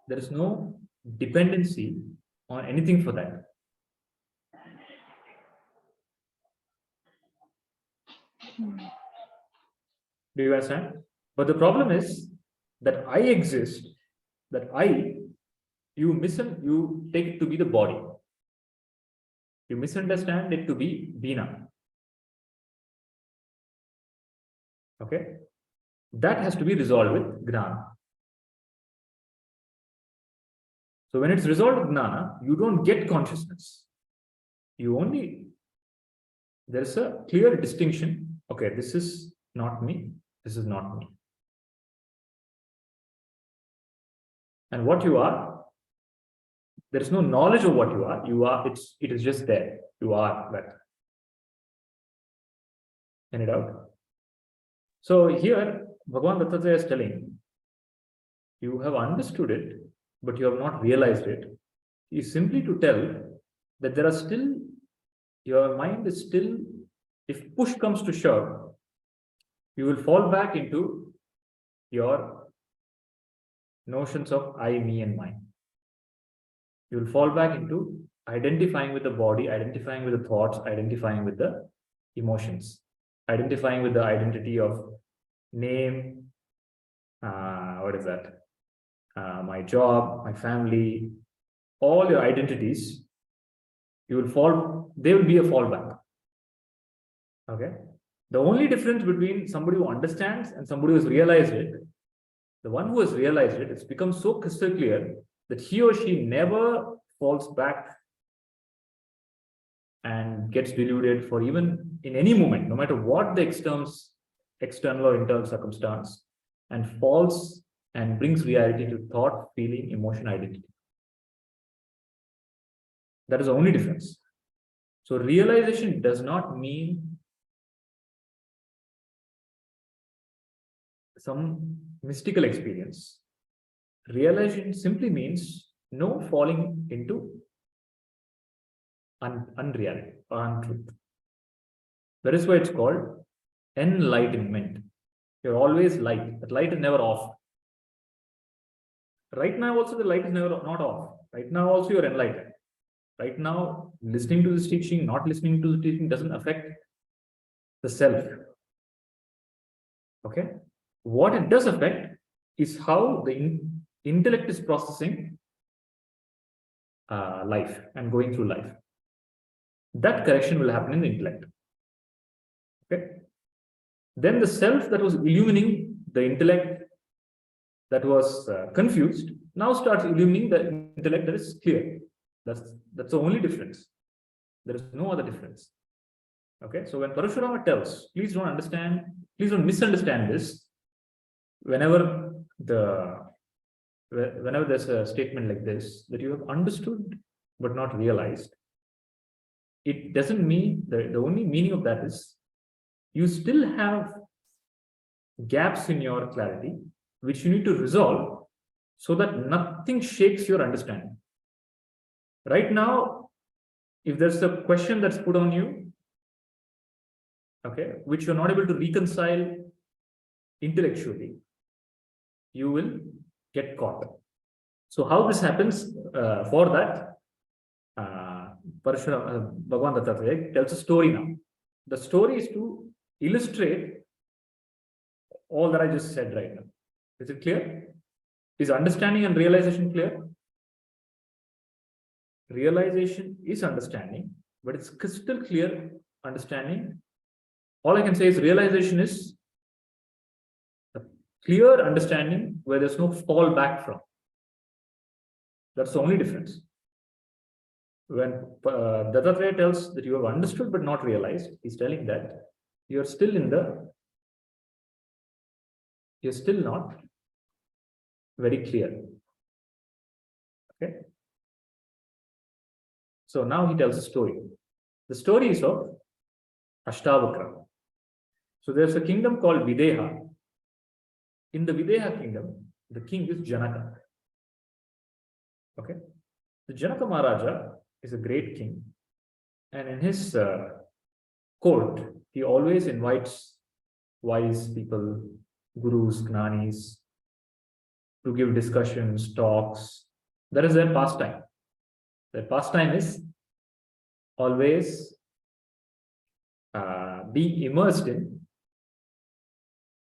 there is no dependency on anything for that. Do you understand? But the problem is that I exist, that you take it to be the body. You misunderstand it to be Bina. Okay? That has to be resolved with Gnana. So when it's resolved with Gnana, you don't get consciousness. There's a clear distinction. Okay, this is not me. This is not me. And what you are, there is no knowledge of what you are. It is just there. You are that. Any doubt? So here, Bhagavan Dattatreya is telling, you have understood it, but you have not realized it. Is simply to tell that there are still, your mind is still, if push comes to shove, you will fall back into your notions of I, me, and mine. You will fall back into identifying with the body, identifying with the thoughts, identifying with the emotions, identifying with the identity of name, what is that? My job, my family, all your identities, they will be a fallback. Okay. The only difference between somebody who understands and somebody who has realized it, the one who has realized it, it's become so crystal clear that he or she never falls back and gets deluded for even in any moment, no matter what the external or internal circumstance, and falls and brings reality to thought, feeling, emotion, identity. That is the only difference. So realization does not mean some mystical experience. Realization simply means no falling into unreality or untruth. That is why it's called enlightenment. You're always light. That light is never off. Right now also the light is never not off. Right now also you're enlightened. Right now, listening to this teaching, not listening to the teaching doesn't affect the self. Okay. What it does affect is how the intellect is processing life and going through life. That correction will happen in the intellect. Okay. Then the self that was illumining the intellect that was confused now starts illumining the intellect that is clear. That's the only difference. There is no other difference. Okay. So when Parashurama tells, please don't misunderstand this. Whenever there's a statement like this, that you have understood but not realized, it doesn't mean the only meaning of that is you still have gaps in your clarity which you need to resolve so that nothing shakes your understanding. Right now, if there's a question that's put on you, okay, which you're not able to reconcile intellectually, you will get caught. So how this happens, for that, Bhagavan Dattatreya tells a story now. The story is to illustrate all that I just said right now. Is it clear? Is understanding and realization clear? Realization is understanding, but it's crystal clear understanding. All I can say is realization is a clear understanding where there's no fall back from. That's the only difference. When Dattatreya tells that you have understood but not realized, he's telling that you're still not very clear. Okay. So now he tells a story. The story is of Ashtavakra. So there's a kingdom called Videha. In the Videha kingdom, the king is Janaka. Okay. The Janaka Maharaja is a great king. And in his court, he always invites wise people, gurus, gnanis, to give discussions, talks. That is their pastime. Their pastime is always being immersed in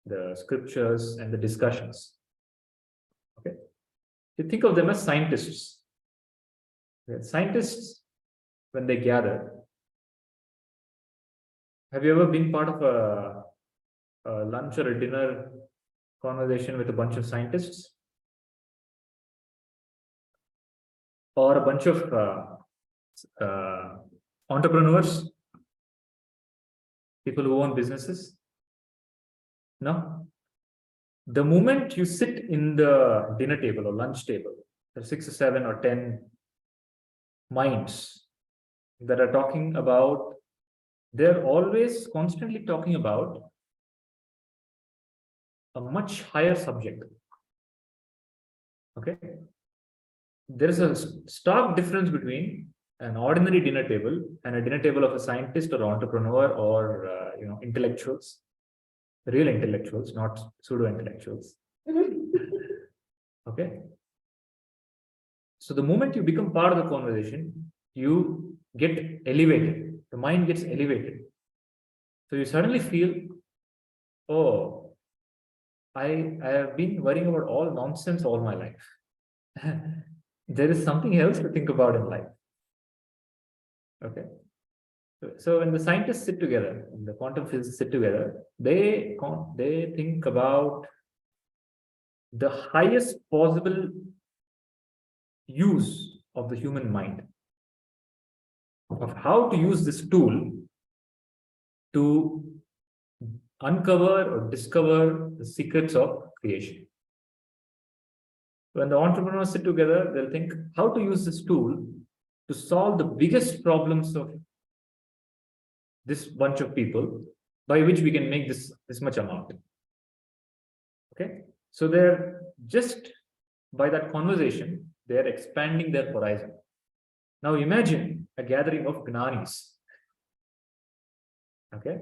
the scriptures and the discussions. Okay, you think of them as scientists. Scientists, when they gather, have you ever been part of a lunch or a dinner conversation with a bunch of scientists? Or a bunch of entrepreneurs, people who own businesses? No. The moment you sit in the dinner table or lunch table, there are 6 or 7 or 10 minds that are talking about, they're always constantly talking about a much higher subject. Okay. There is a stark difference between an ordinary dinner table and a dinner table of a scientist or entrepreneur or intellectuals, real intellectuals, not pseudo intellectuals. Okay. So the moment you become part of the conversation, you get elevated. The mind gets elevated. So you suddenly feel, oh, I have been worrying about all nonsense all my life. There is something else to think about in life. Okay. So when the scientists sit together, the quantum physicists sit together, they think about the highest possible use of the human mind, of how to use this tool to uncover or discover the secrets of creation. When the entrepreneurs sit together, they'll think how to use this tool to solve the biggest problems of this bunch of people, by which we can make this much amount. Okay, so they're just by that conversation, they're expanding their horizon. Now imagine a gathering of Gnanis. Okay,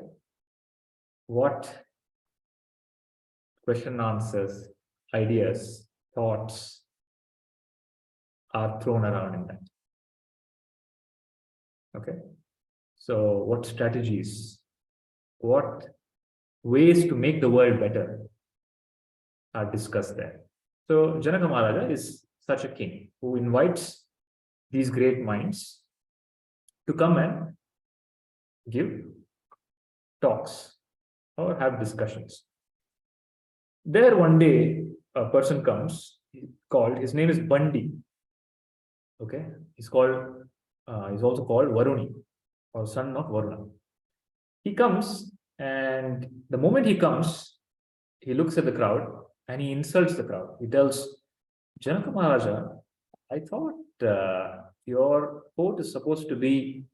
what question answers, ideas, thoughts are thrown around in that. Okay, so what strategies, what ways to make the world better are discussed there. So Janaka Maharaja is such a king who invites these great minds to come and give talks or have discussions. There one day a person comes, his name is Bandi. Okay, he's also called Varuni, or son of Varuna. He comes, and the moment he comes, he looks at the crowd and he insults the crowd. He tells Janaka Maharaja, I thought your court is supposed to be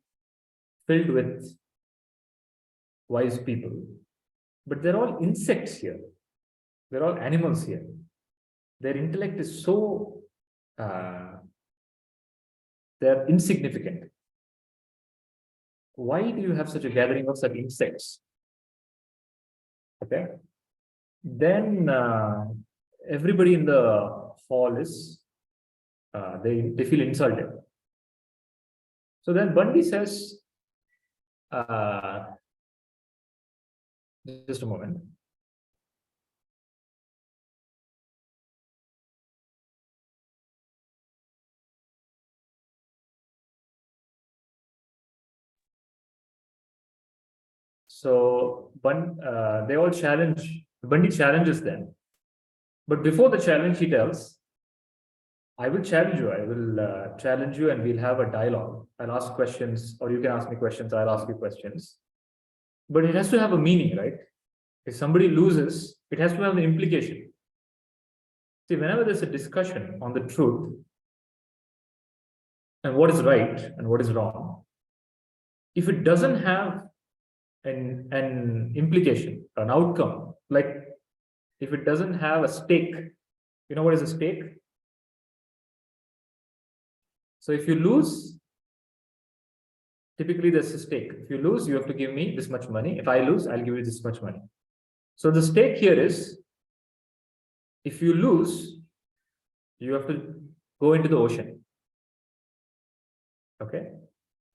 filled with wise people, but they're all insects here. They're all animals here. Their intellect is so, they're insignificant. Why do you have such a gathering of such insects? Okay. Then everybody in the hall is, they feel insulted. So then Bandi says, just a moment. So they all challenge, Bandi challenges them. But before the challenge, he tells, I will challenge you. I will challenge you and we'll have a dialogue. I'll ask questions, or you can ask me questions, I'll ask you questions. But it has to have a meaning, right? If somebody loses, it has to have an implication. See, whenever there's a discussion on the truth and what is right and what is wrong, if it doesn't have an implication, an outcome, like if it doesn't have a stake, you know what is a stake? So if you lose, typically there's a stake. If you lose, you have to give me this much money. If I lose, I'll give you this much money. So the stake here is, if you lose, you have to go into the ocean. Okay.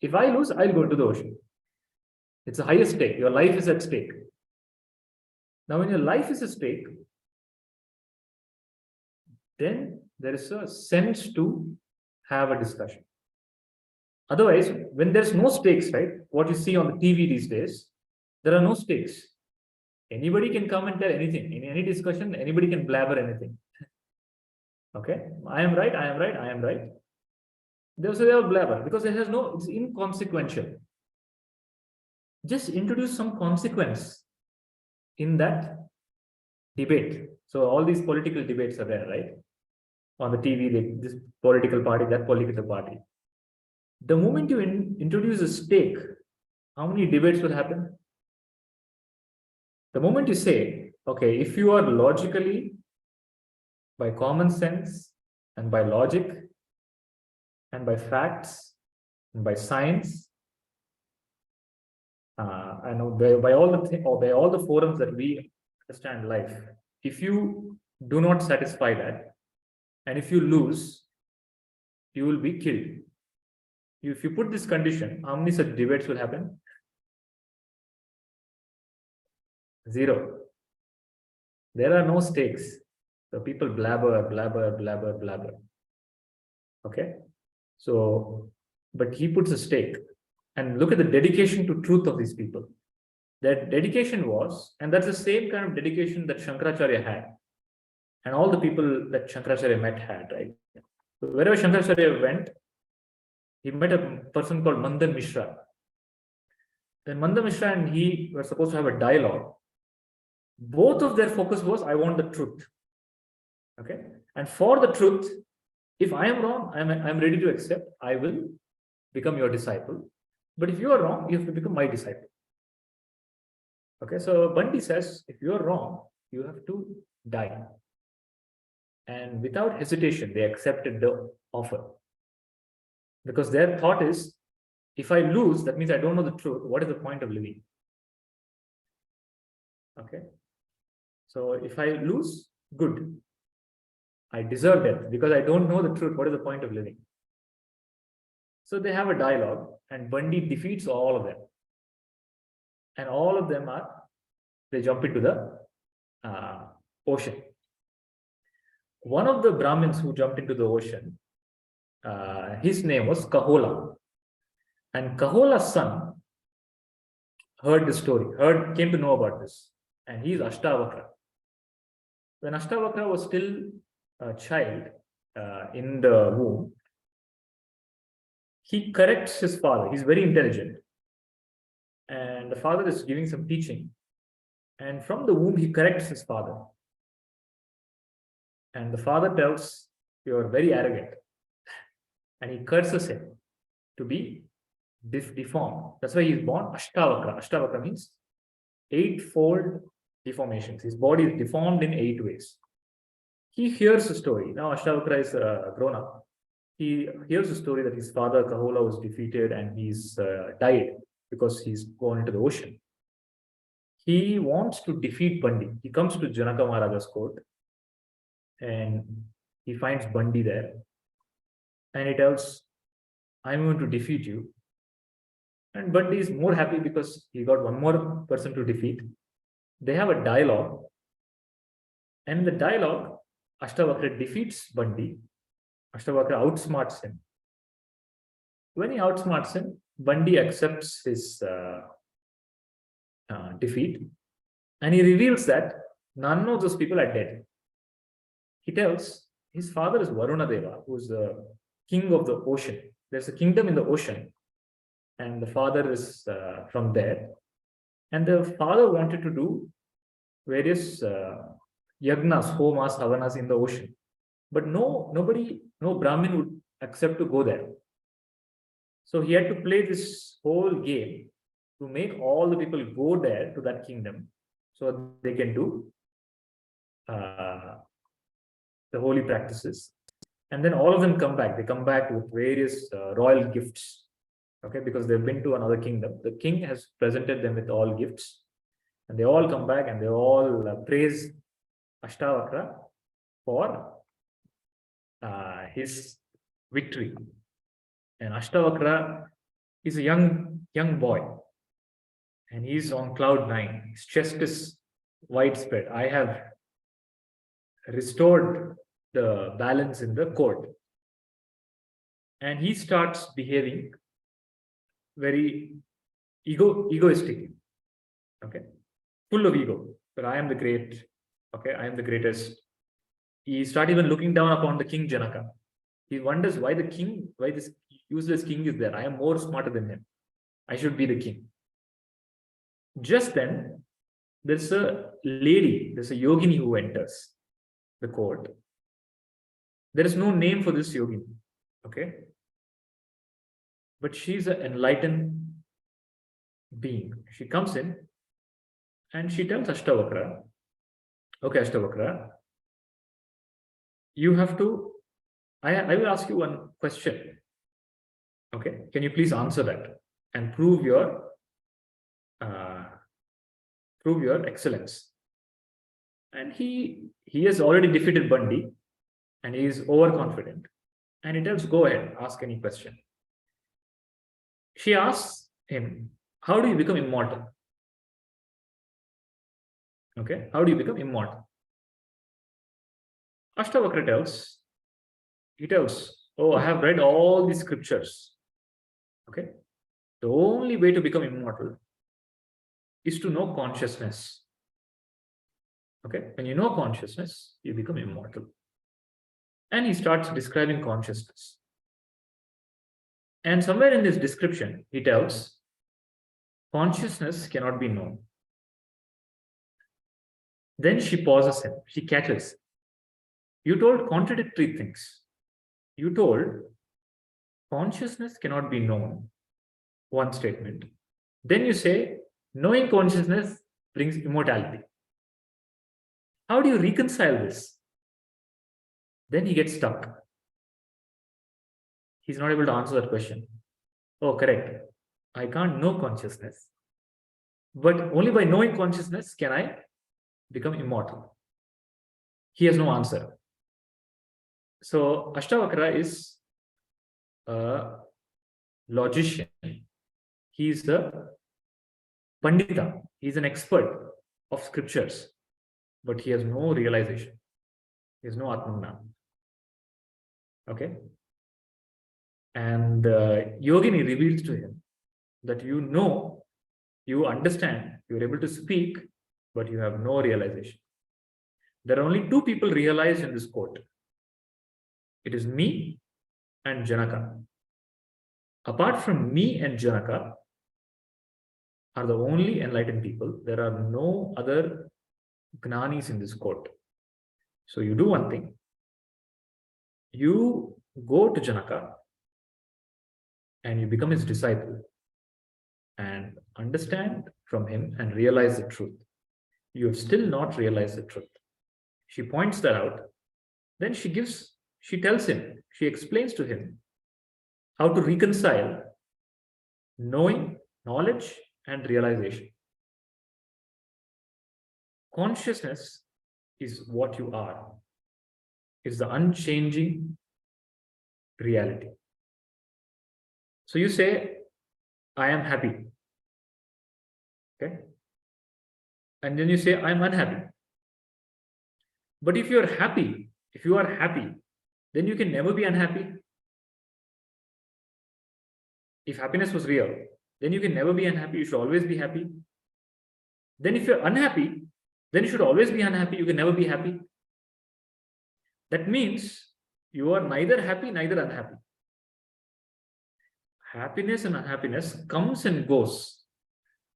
If I lose, I'll go into the ocean. It's the highest stake. Your life is at stake. Now, when your life is at stake, then there is a sense to have a discussion. Otherwise, when there's no stakes, right? What you see on the TV these days, there are no stakes. Anybody can come and tell anything. In any discussion, anybody can blabber anything. Okay, I am right, I am right, I am right. They'll say they'll blabber because it's inconsequential. Just introduce some consequence in that debate. So all these political debates are there, right? On the TV, this political party, that political party. The moment you introduce a stake, how many debates will happen? The moment you say, okay, if you are logically, by common sense and by logic and by facts and by science, and by all the forums that we understand life, if you do not satisfy that, and if you lose, you will be killed. If you put this condition, how many such debates will happen? Zero. There are no stakes. So people blabber, blabber, blabber, blabber. Okay. So, but he puts a stake. And look at the dedication to truth of these people. Their dedication was, and that's the same kind of dedication that Shankaracharya had. And all the people that Shankaracharya met had, right? So wherever Shankaracharya went, he met a person called Mandan Mishra. Then Mandan Mishra and he were supposed to have a dialogue. Both of their focus was, I want the truth. Okay. And for the truth, if I am wrong, I'm ready to accept. I will become your disciple. But if you are wrong, you have to become my disciple. Okay, so Bundy says, if you are wrong, you have to die. And without hesitation, they accepted the offer. Because their thought is, if I lose, that means I don't know the truth. What is the point of living? Okay. So if I lose, good. I deserve death because I don't know the truth. What is the point of living? So they have a dialogue, and Bundy defeats all of them. And all of them they jump into the ocean. One of the Brahmins who jumped into the ocean, his name was Kahola. And Kahola's son heard the story, came to know about this. And he is Ashtavakra. When Ashtavakra was still a child in the womb, he corrects his father. He's very intelligent. And the father is giving some teaching. And from the womb, he corrects his father. And the father tells, "You're very arrogant." And he curses him to be deformed. That's why he's born Ashtavakra. Ashtavakra means eightfold deformations. His body is deformed in 8 ways. He hears the story. Now Ashtavakra is grown up. He hears the story that his father Kahola was defeated and he's died because he's gone into the ocean. He wants to defeat Bundy. He comes to Janaka Maharaja's court and he finds Bundy there. And he tells, "I'm going to defeat you." And Bundy is more happy because he got one more person to defeat. They have a dialogue. And in the dialogue, Ashtavakra defeats Bundy. Ashtavakra outsmarts him. When he outsmarts him, Bundy accepts his defeat. And he reveals that none of those people are dead. He tells his father is Varuna Deva, who is the king of the ocean. There's a kingdom in the ocean. And the father is from there. And the father wanted to do various yagnas, homas, havanas in the ocean. But no Brahmin would accept to go there. So he had to play this whole game to make all the people go there to that kingdom so they can do the holy practices. And then all of them come back. They come back with various royal gifts. Okay, because they've been to another kingdom. The king has presented them with all gifts. And they all come back and they all praise Ashtavakra for his victory. And Ashtavakra is a young boy. And he's on cloud 9. His chest is widespread. I have restored the balance in the court. And he starts behaving very egoistic. Okay. Full of ego. But I am the great. Okay, I am the greatest. He starts even looking down upon the king Janaka. He wonders why this useless king is there. I am more smarter than him. I should be the king. Just then, there's a yogini who enters the court. There is no name for this yogini. Okay. But she's an enlightened being. She comes in and she tells Ashtavakra, "Okay, Ashtavakra, you have to, I will ask you one question. Okay, can you please answer that and prove your excellence?" And he has already defeated Bundy and he is overconfident. And he tells, "Go ahead, ask any question." She asks him, "How do you become immortal?" Okay, how do you become immortal? Ashtavakra tells, "Oh, I have read all the scriptures. Okay, the only way to become immortal is to know consciousness. Okay, when you know consciousness, you become immortal." And he starts describing consciousness. And somewhere in this description, he tells, consciousness cannot be known. Then she pauses him. She catches. You told contradictory things. You told consciousness cannot be known, one statement. Then you say, knowing consciousness brings immortality. How do you reconcile this? Then he gets stuck. He's not able to answer that question. Oh, correct. I can't know consciousness. But only by knowing consciousness can I become immortal. He has no answer. So Ashtavakra is a logician. He's a Pandita. He's an expert of scriptures, but he has no realization. He has no Atmanam. Okay. And Yogini reveals to him that you understand, you're able to speak, but you have no realization. There are only two people realized in this quote. It is me and Janaka. Apart from me and Janaka are the only enlightened people. There are no other Gnanis in this quote. So you do one thing. You go to Janaka and you become his disciple and understand from him and realize the truth. You have still not realized the truth. She points that out. Then she tells him, she explains to him how to reconcile knowing, knowledge, and realization. Consciousness is what you are, is the unchanging reality. So you say, I am happy. Okay? And then you say, I am unhappy. But if you are happy, then you can never be unhappy. If happiness was real, then you can never be unhappy. You should always be happy. Then if you're unhappy, then you should always be unhappy. You can never be happy. That means you are neither happy, neither unhappy. Happiness and unhappiness comes and goes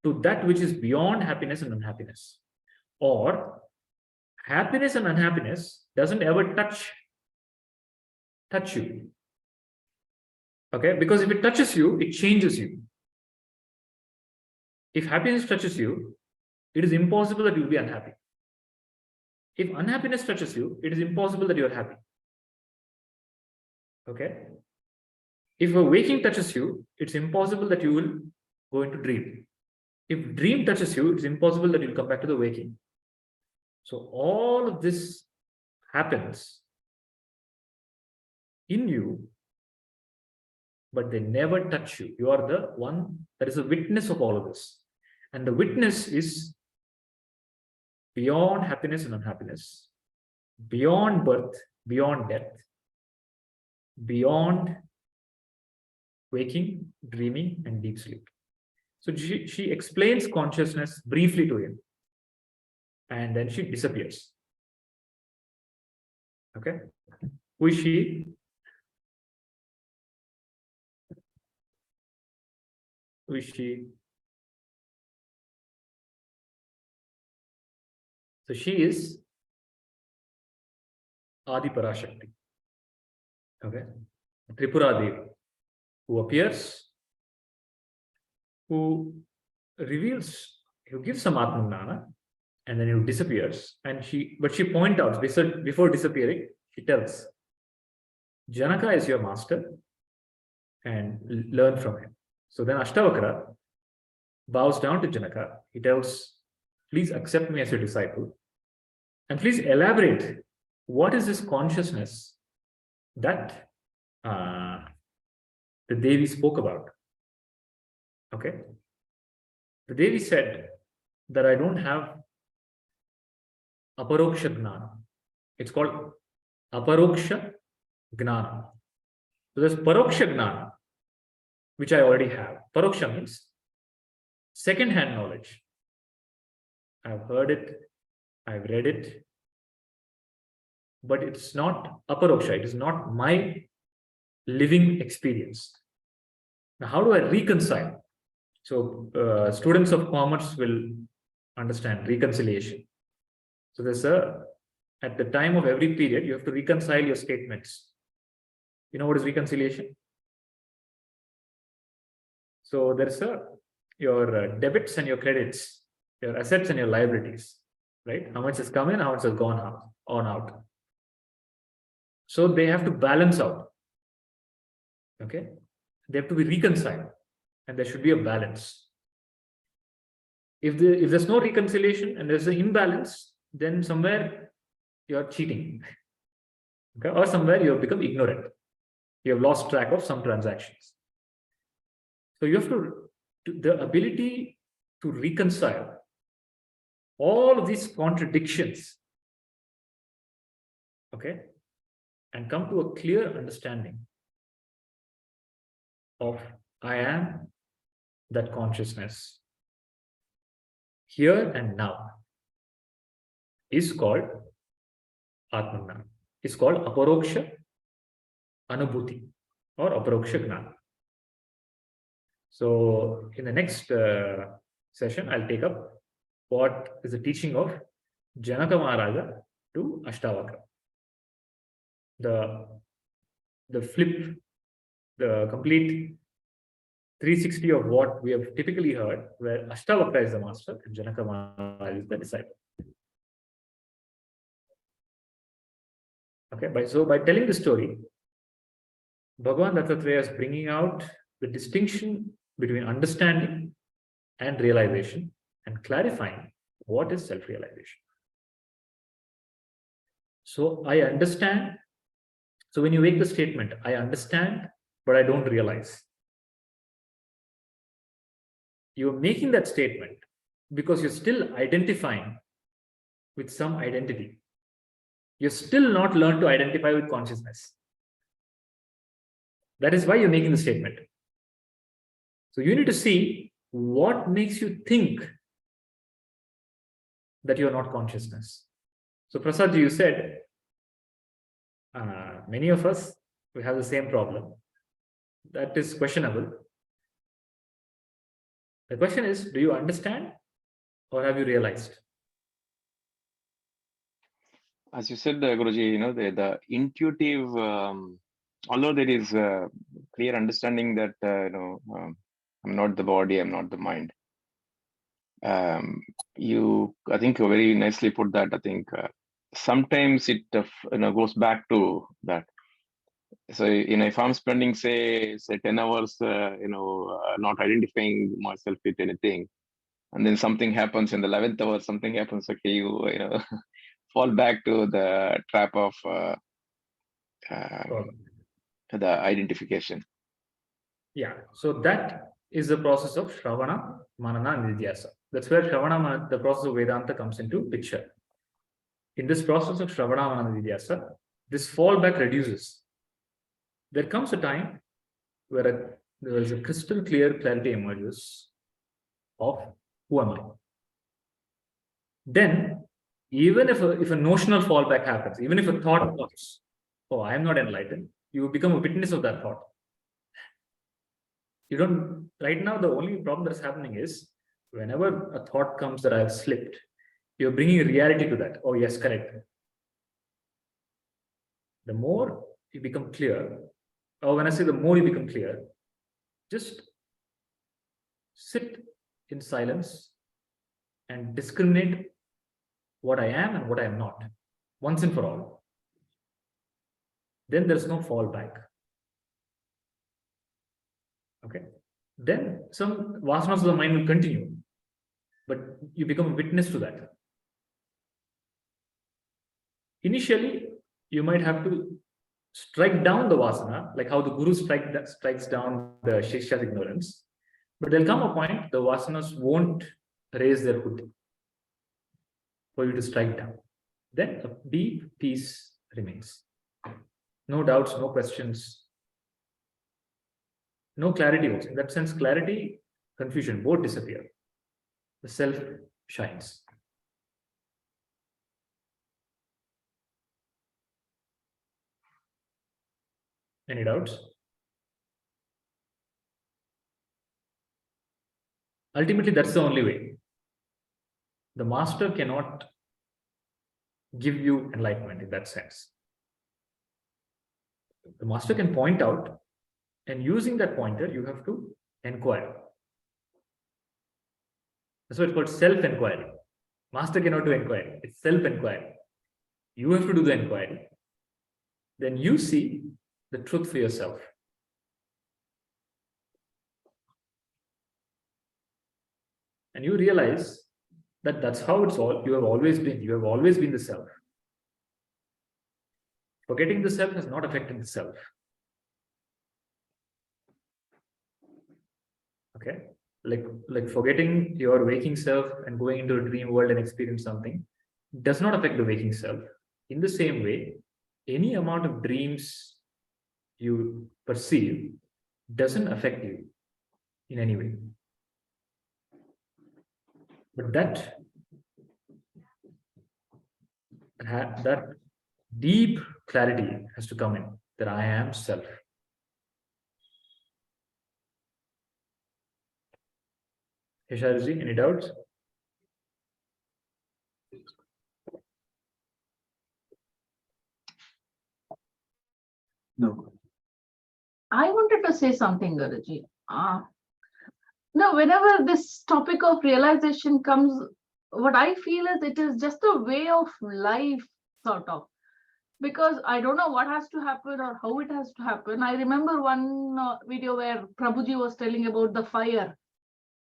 to that which is beyond happiness and unhappiness. Or happiness and unhappiness doesn't ever touch you. Okay? Because if it touches you, it changes you. If happiness touches you, it is impossible that you'll be unhappy. If unhappiness touches you, it is impossible that you're happy. Okay? If a waking touches you, it's impossible that you will go into dream. If dream touches you, it's impossible that you'll come back to the waking. So all of this happens in you, but they never touch you. You are the one that is a witness of all of this. And the witness is beyond happiness and unhappiness, beyond birth, beyond death, beyond waking, dreaming, and deep sleep. So she explains consciousness briefly to him, and then she disappears. Okay? Who is she? Who is she? So she is Adi Parashakti. Okay? Tripura Devi, who appears, who reveals, who gives some Atmanjnana, and then he disappears. And she points out, before disappearing, she tells, Janaka is your master, and learn from him. So then Ashtavakra bows down to Janaka. He tells, please accept me as your disciple. And please elaborate, what is this consciousness that the Devi spoke about? Okay. The Devi said that I don't have aparoksha gnana. It's called aparoksha gnana. So there's paroksha gnana, which I already have. Paroksha means second-hand knowledge. I've heard it, I've read it, but it's not aparoksha. It is not my living experience. Now, how do I reconcile? So students of commerce will understand reconciliation. So there's at the time of every period, you have to reconcile your statements. You know what is reconciliation? So there's your debits and your credits, your assets and your liabilities, right? How much has come in, how much has gone out. So they have to balance out. Okay, they have to be reconciled, and there should be a balance. If there's no reconciliation and there's an imbalance, then somewhere you're cheating. Okay, or somewhere you have become ignorant. You have lost track of some transactions. So you have the ability to reconcile all of these contradictions, okay, and come to a clear understanding of I am that consciousness here and now is called Atmanam. It's called Aparoksha Anubhuti or Aparoksha Gnana. So in the next session, I'll take up what is the teaching of Janaka Maharaja to Ashtavakra. The flip, the complete 360 of what we have typically heard, where Ashtavakra is the master and Janaka Maharaja is the disciple. Okay, by telling the story, Bhagavan Dattatreya is bringing out the distinction between understanding and realization and clarifying what is self-realization. So I understand. So when you make the statement, I understand, but I don't realize, you're making that statement because you're still identifying with some identity. You're still not learned to identify with consciousness. That is why you're making the statement. So you need to see what makes you think that you're not consciousness. So Prasad, you said, many of us, we have the same problem. That is questionable. The question is, do you understand or have you realized? As you said, Guruji, the intuitive, although there is a clear understanding that, I'm not the body, I'm not the mind. I think you very nicely put that. I think sometimes it goes back to that. So if I'm spending say 10 hours not identifying myself with anything, and then something happens in the 11th hour, something happens, okay, you fall back to the trap of the identification. Yeah, so that is the process of Shravana, Manana, and Nidyasa. That's where Shravana, the process of Vedanta comes into picture. In this process of Shravana, Manana, and Nidyasa, this fallback reduces. There comes a time where there is a crystal clear clarity emerges of who am I. Then, even if a notional fallback happens, even if a thought comes, oh, I am not enlightened, you become a witness of that thought. You don't, right now, the only problem that's happening is whenever a thought comes that I have slipped, you're bringing reality to that. Oh, yes, correct. The more you become clear, or when I say the more you become clear, just sit in silence and discriminate what I am and what I am not, once and for all. Then there's no fallback. Okay. Then some vasanas of the mind will continue, but you become a witness to that. Initially, you might have to strike down the vasana, like how the guru strikes down the Shishya's ignorance. But there'll come a point the vasanas won't raise their hood for you to strike down. Then a deep peace remains. No doubts, no questions, no clarity also. In that sense, clarity, confusion, both disappear. The self shines. Any doubts? Ultimately, that's the only way. The master cannot give you enlightenment in that sense. The master can point out, and using that pointer, you have to inquire. That's why it's called self-inquiry. Master cannot do inquiry. It's self-inquiry. You have to do the inquiry. Then you see the truth for yourself. And you realize that that's how it's all. You have always been. You have always been the self. Forgetting the self has not affected the self. Okay, like forgetting your waking self and going into a dream world and experience something does not affect the waking self. In the same way, any amount of dreams you perceive doesn't affect you in any way. But that deep clarity has to come in, that I am self. Hesharji, any doubts? No. I wanted to say something, Guruji. No, whenever this topic of realization comes, what I feel is it is just a way of life, sort of. Because I don't know what has to happen or how it has to happen. I remember one video where Prabhuji was telling about the fire,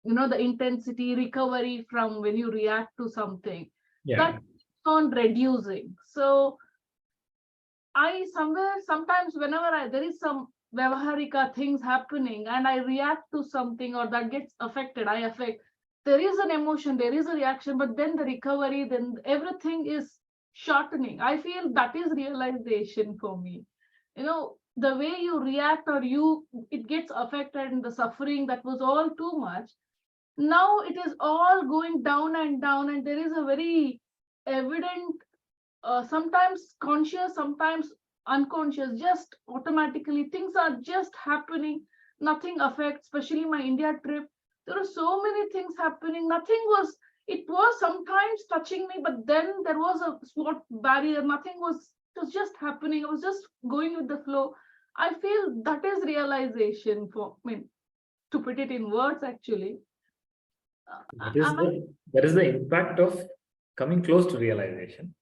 the intensity, recovery from when you react to something. Yeah. That keeps on reducing. So sometimes whenever there is some Vyavaharika things happening and I react to something or that gets affected, there is an emotion, there is a reaction, but then the recovery, then everything is shortening. I feel that is realization for me. The way you react or it gets affected and the suffering, that was all too much. Now it is all going down and down, and there is a very evident, sometimes conscious, sometimes unconscious, just automatically things are just happening. Nothing affects, especially my India trip. There are so many things happening. It was sometimes touching me, but then there was a small barrier. It was just happening. I was just going with the flow. I feel that is realization to put it in words, actually. That is the impact of coming close to realization.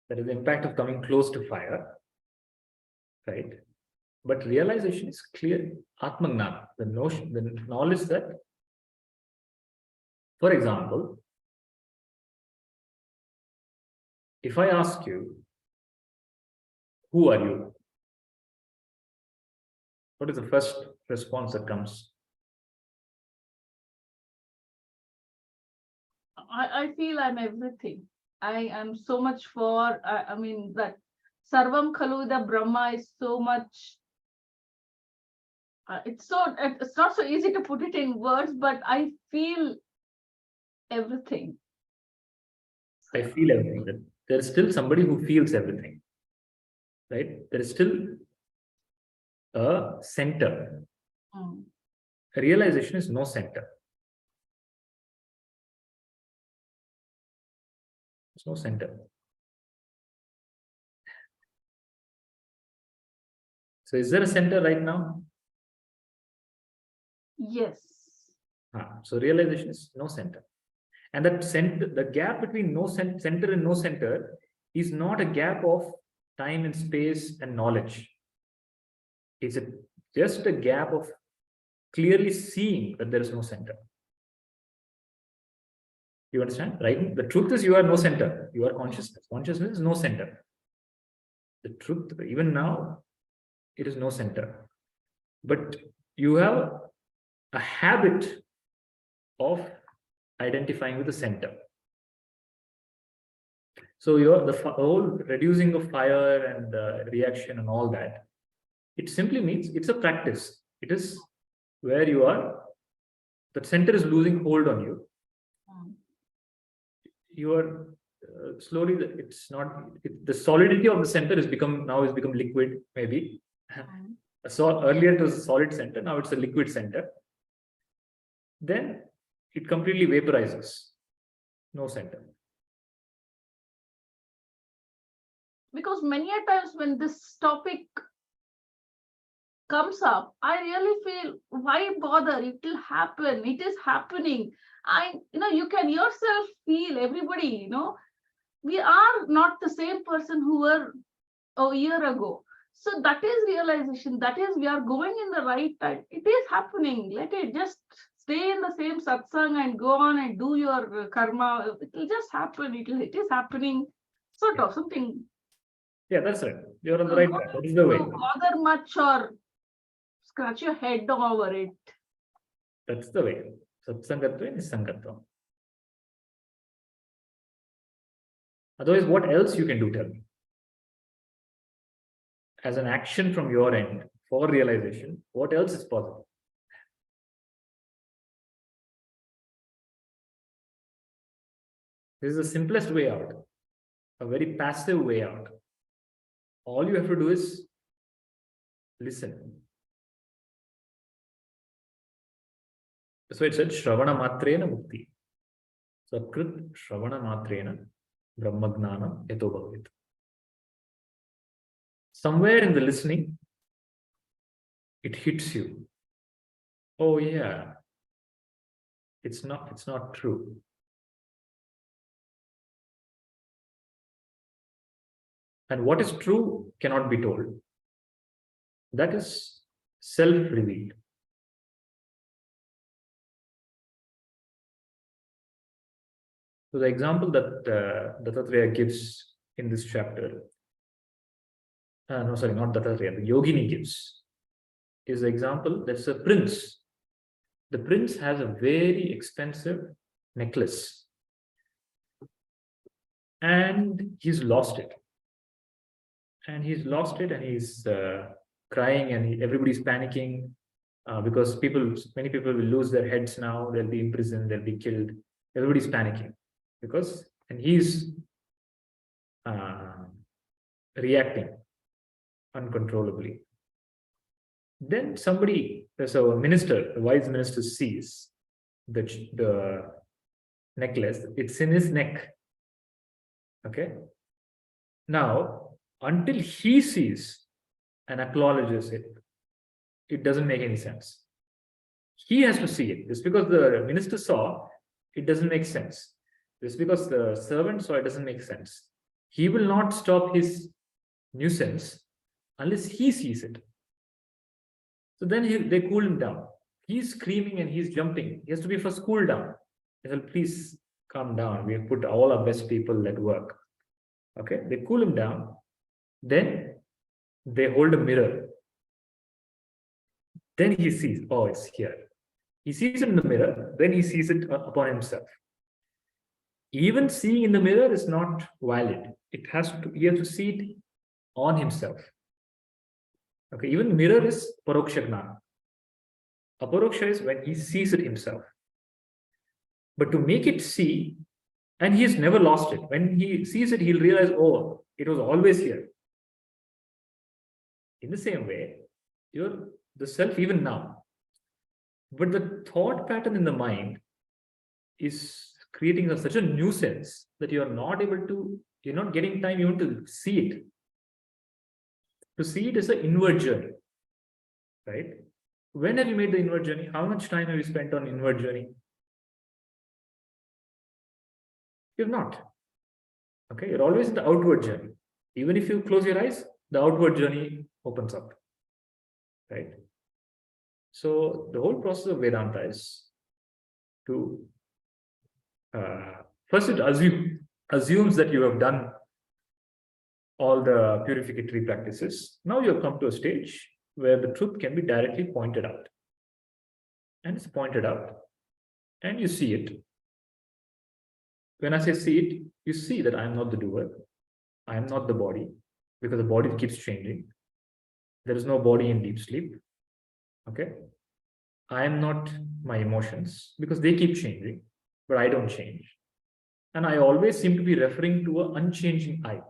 That is the impact of coming close to fire, right? But realization is clear. Atmagnana, the knowledge that, for example, if I ask you, who are you? What is the first response that comes? I feel I'm everything. I am so much for, that Sarvam Khalu Brahma is so much. It's not so easy to put it in words, but I feel everything. I feel everything. That there is still somebody who feels everything, right? There is still a center. Realization is no center. There's no center. So is there a center right now? Yes. So realization is no center. And that center, the gap between no center and no center is not a gap of time and space and knowledge. It's just a gap of clearly seeing that there is no center. You understand, right? The truth is you are no center. You are consciousness. Consciousness is no center. The truth, even now, it is no center. But you have a habit of identifying with the center. So the whole reducing of fire and the reaction and all that, it simply means it's a practice. It is where you are, the center is losing hold on you. You are slowly, the solidity of the center has become liquid, maybe. So earlier it was a solid center, now it's a liquid center. Then it completely vaporizes. No center. Because many a times when this topic comes up, I really feel, why bother? It will happen. It is happening. You can yourself feel, everybody, we are not the same person who were a year ago. So that is realization. That is, we are going in the right time. It is happening. Let it just stay in the same satsang and go on and do your karma. It will just happen. It is happening. Sort of something. Yeah, that's right. You're on the right track. That is the way. Don't bother much or scratch your head over it. That's the way. Satsangatva and Nisangatva. Otherwise, what else you can do, tell me? As an action from your end for realization, what else is possible? This is the simplest way out, a very passive way out. All you have to do is listen. So it said Shravana Matrena Mukti. Sakrit Shravana Matrena Brahmagnana Yato Bhavit. Somewhere in the listening, it hits you. Oh yeah, it's not true. And what is true cannot be told. That is self-revealed. So the example that Dattatreya gives in this chapter, no, sorry, not Dattatreya, the Yogini gives, is the example that's a prince. The prince has a very expensive necklace and he's lost it. And he's crying, and everybody's panicking because many people will lose their heads now. They'll be imprisoned, they'll be killed. Everybody's panicking and he's reacting uncontrollably. Then so a minister, a wise minister, sees the necklace. It's in his neck. Okay. Now, until he sees and acknowledges it, it doesn't make any sense. He has to see it. Just because the minister saw, it doesn't make sense. Just because the servant saw, it doesn't make sense. He will not stop his nuisance unless he sees it. So then they cool him down. He's screaming and he's jumping. He has to be first cooled down. They say, please calm down. We have put all our best people at work. Okay, they cool him down. Then they hold a mirror. Then he sees, oh, it's here. He sees it in the mirror, then he sees it upon himself. Even seeing in the mirror is not valid. He has to see it on himself. Okay, even mirror is paroksha gnana. Aparoksha is when he sees it himself. But to make it see, and he has never lost it. When he sees it, he'll realize, oh, it was always here. In the same way, you're the self even now. But the thought pattern in the mind is creating such a nuisance that you're not getting time even to see it. To see it is an inward journey, right? When have you made the inward journey? How much time have you spent on inward journey? You're not. Okay, you're always in the outward journey. Even if you close your eyes, the outward journey opens up, right? So the whole process of Vedanta is to first it assumes that you have done all the purificatory practices. Now you have come to a stage where the truth can be directly pointed out. And it's pointed out and you see it. When I say see it, you see that I am not the doer. I am not the body, because the body keeps changing. There is no body in deep sleep. Okay. I am not my emotions, because they keep changing, but I don't change. And I always seem to be referring to an unchanging I.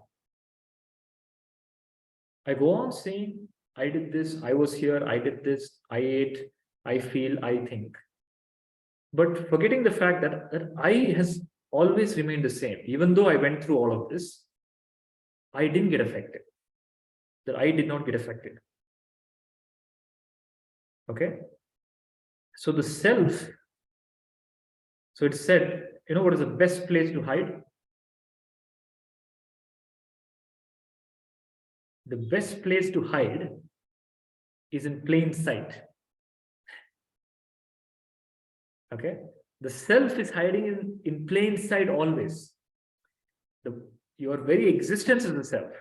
I go on saying, I did this, I was here, I did this, I ate, I feel, I think. But forgetting the fact that I has always remained the same. Even though I went through all of this, I didn't get affected. That I did not get affected. Okay. So the self, so it said, what is the best place to hide? The best place to hide is in plain sight. Okay. The self is hiding in plain sight always. Your very existence is the self.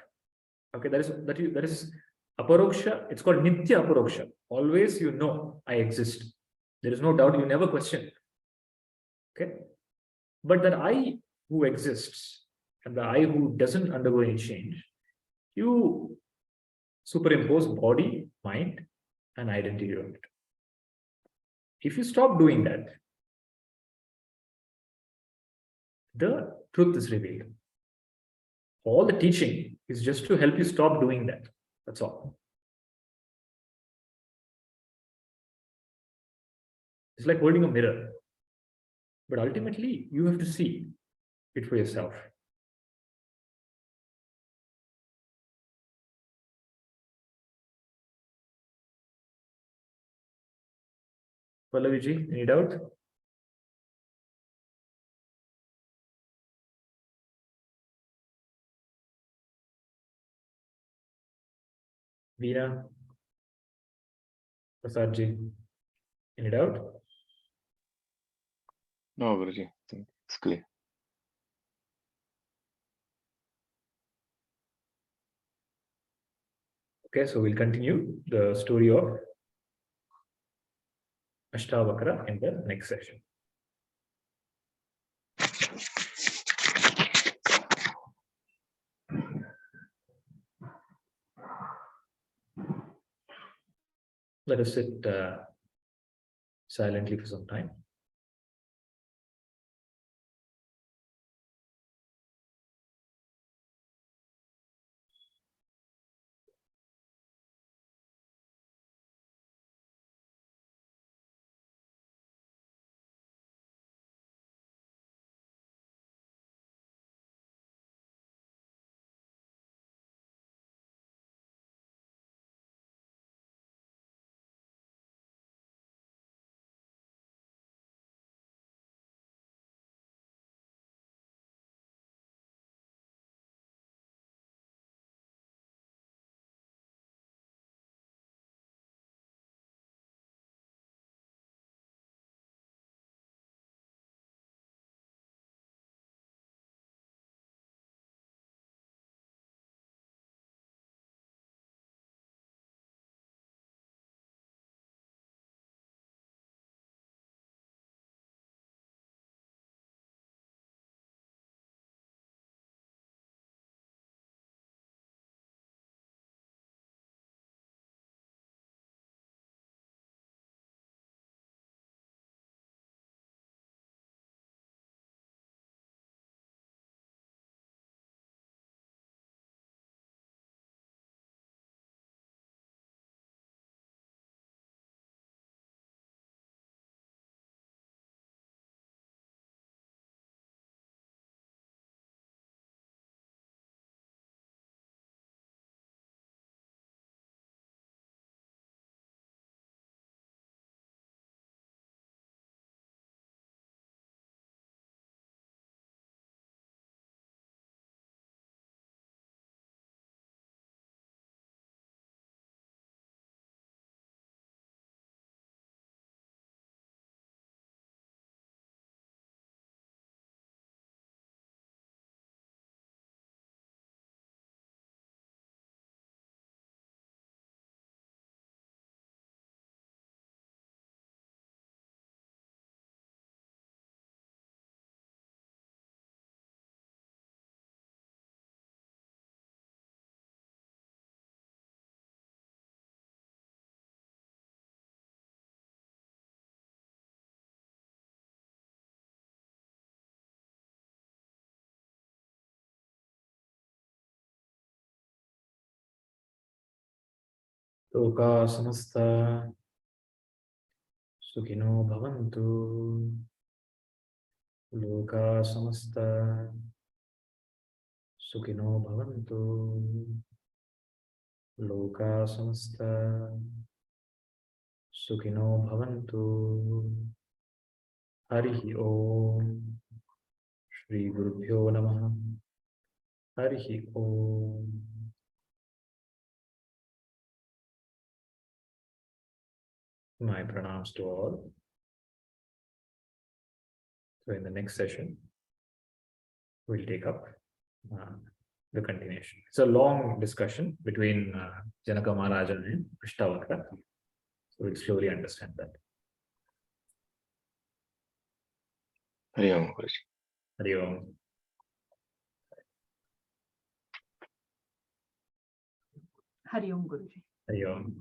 Okay, that is aparoksha. It's called nitya aparoksha. Always I exist. There is no doubt, you never question. Okay. But that I who exists and the I who doesn't undergo any change, you superimpose body, mind, and identity on it. If you stop doing that, the truth is revealed. All the teaching is just to help you stop doing that. That's all. It's like holding a mirror. But ultimately, you have to see it for yourself. Pallaviji, any doubt? Veena? Prasadji, any doubt? No, Guruji, I think it's clear. Okay, so we'll continue the story of Ashtavakra in the next session. Let us sit silently for some time. Loka samasta sukhino bhavantu. Loka samasta sukhino bhavantu. Loka samasta Sukhino bhavantu. Harihi Om. Shri Gurubhyo Namaha. Harihi Om. My pranams to all. So in the next session, we'll take up the continuation. It's a long discussion between Janaka Maharaja and Ashtavakra. So we'll slowly understand that. Hari Om, Guruji. Hari Om. Hari Om Guruji. Hari Om.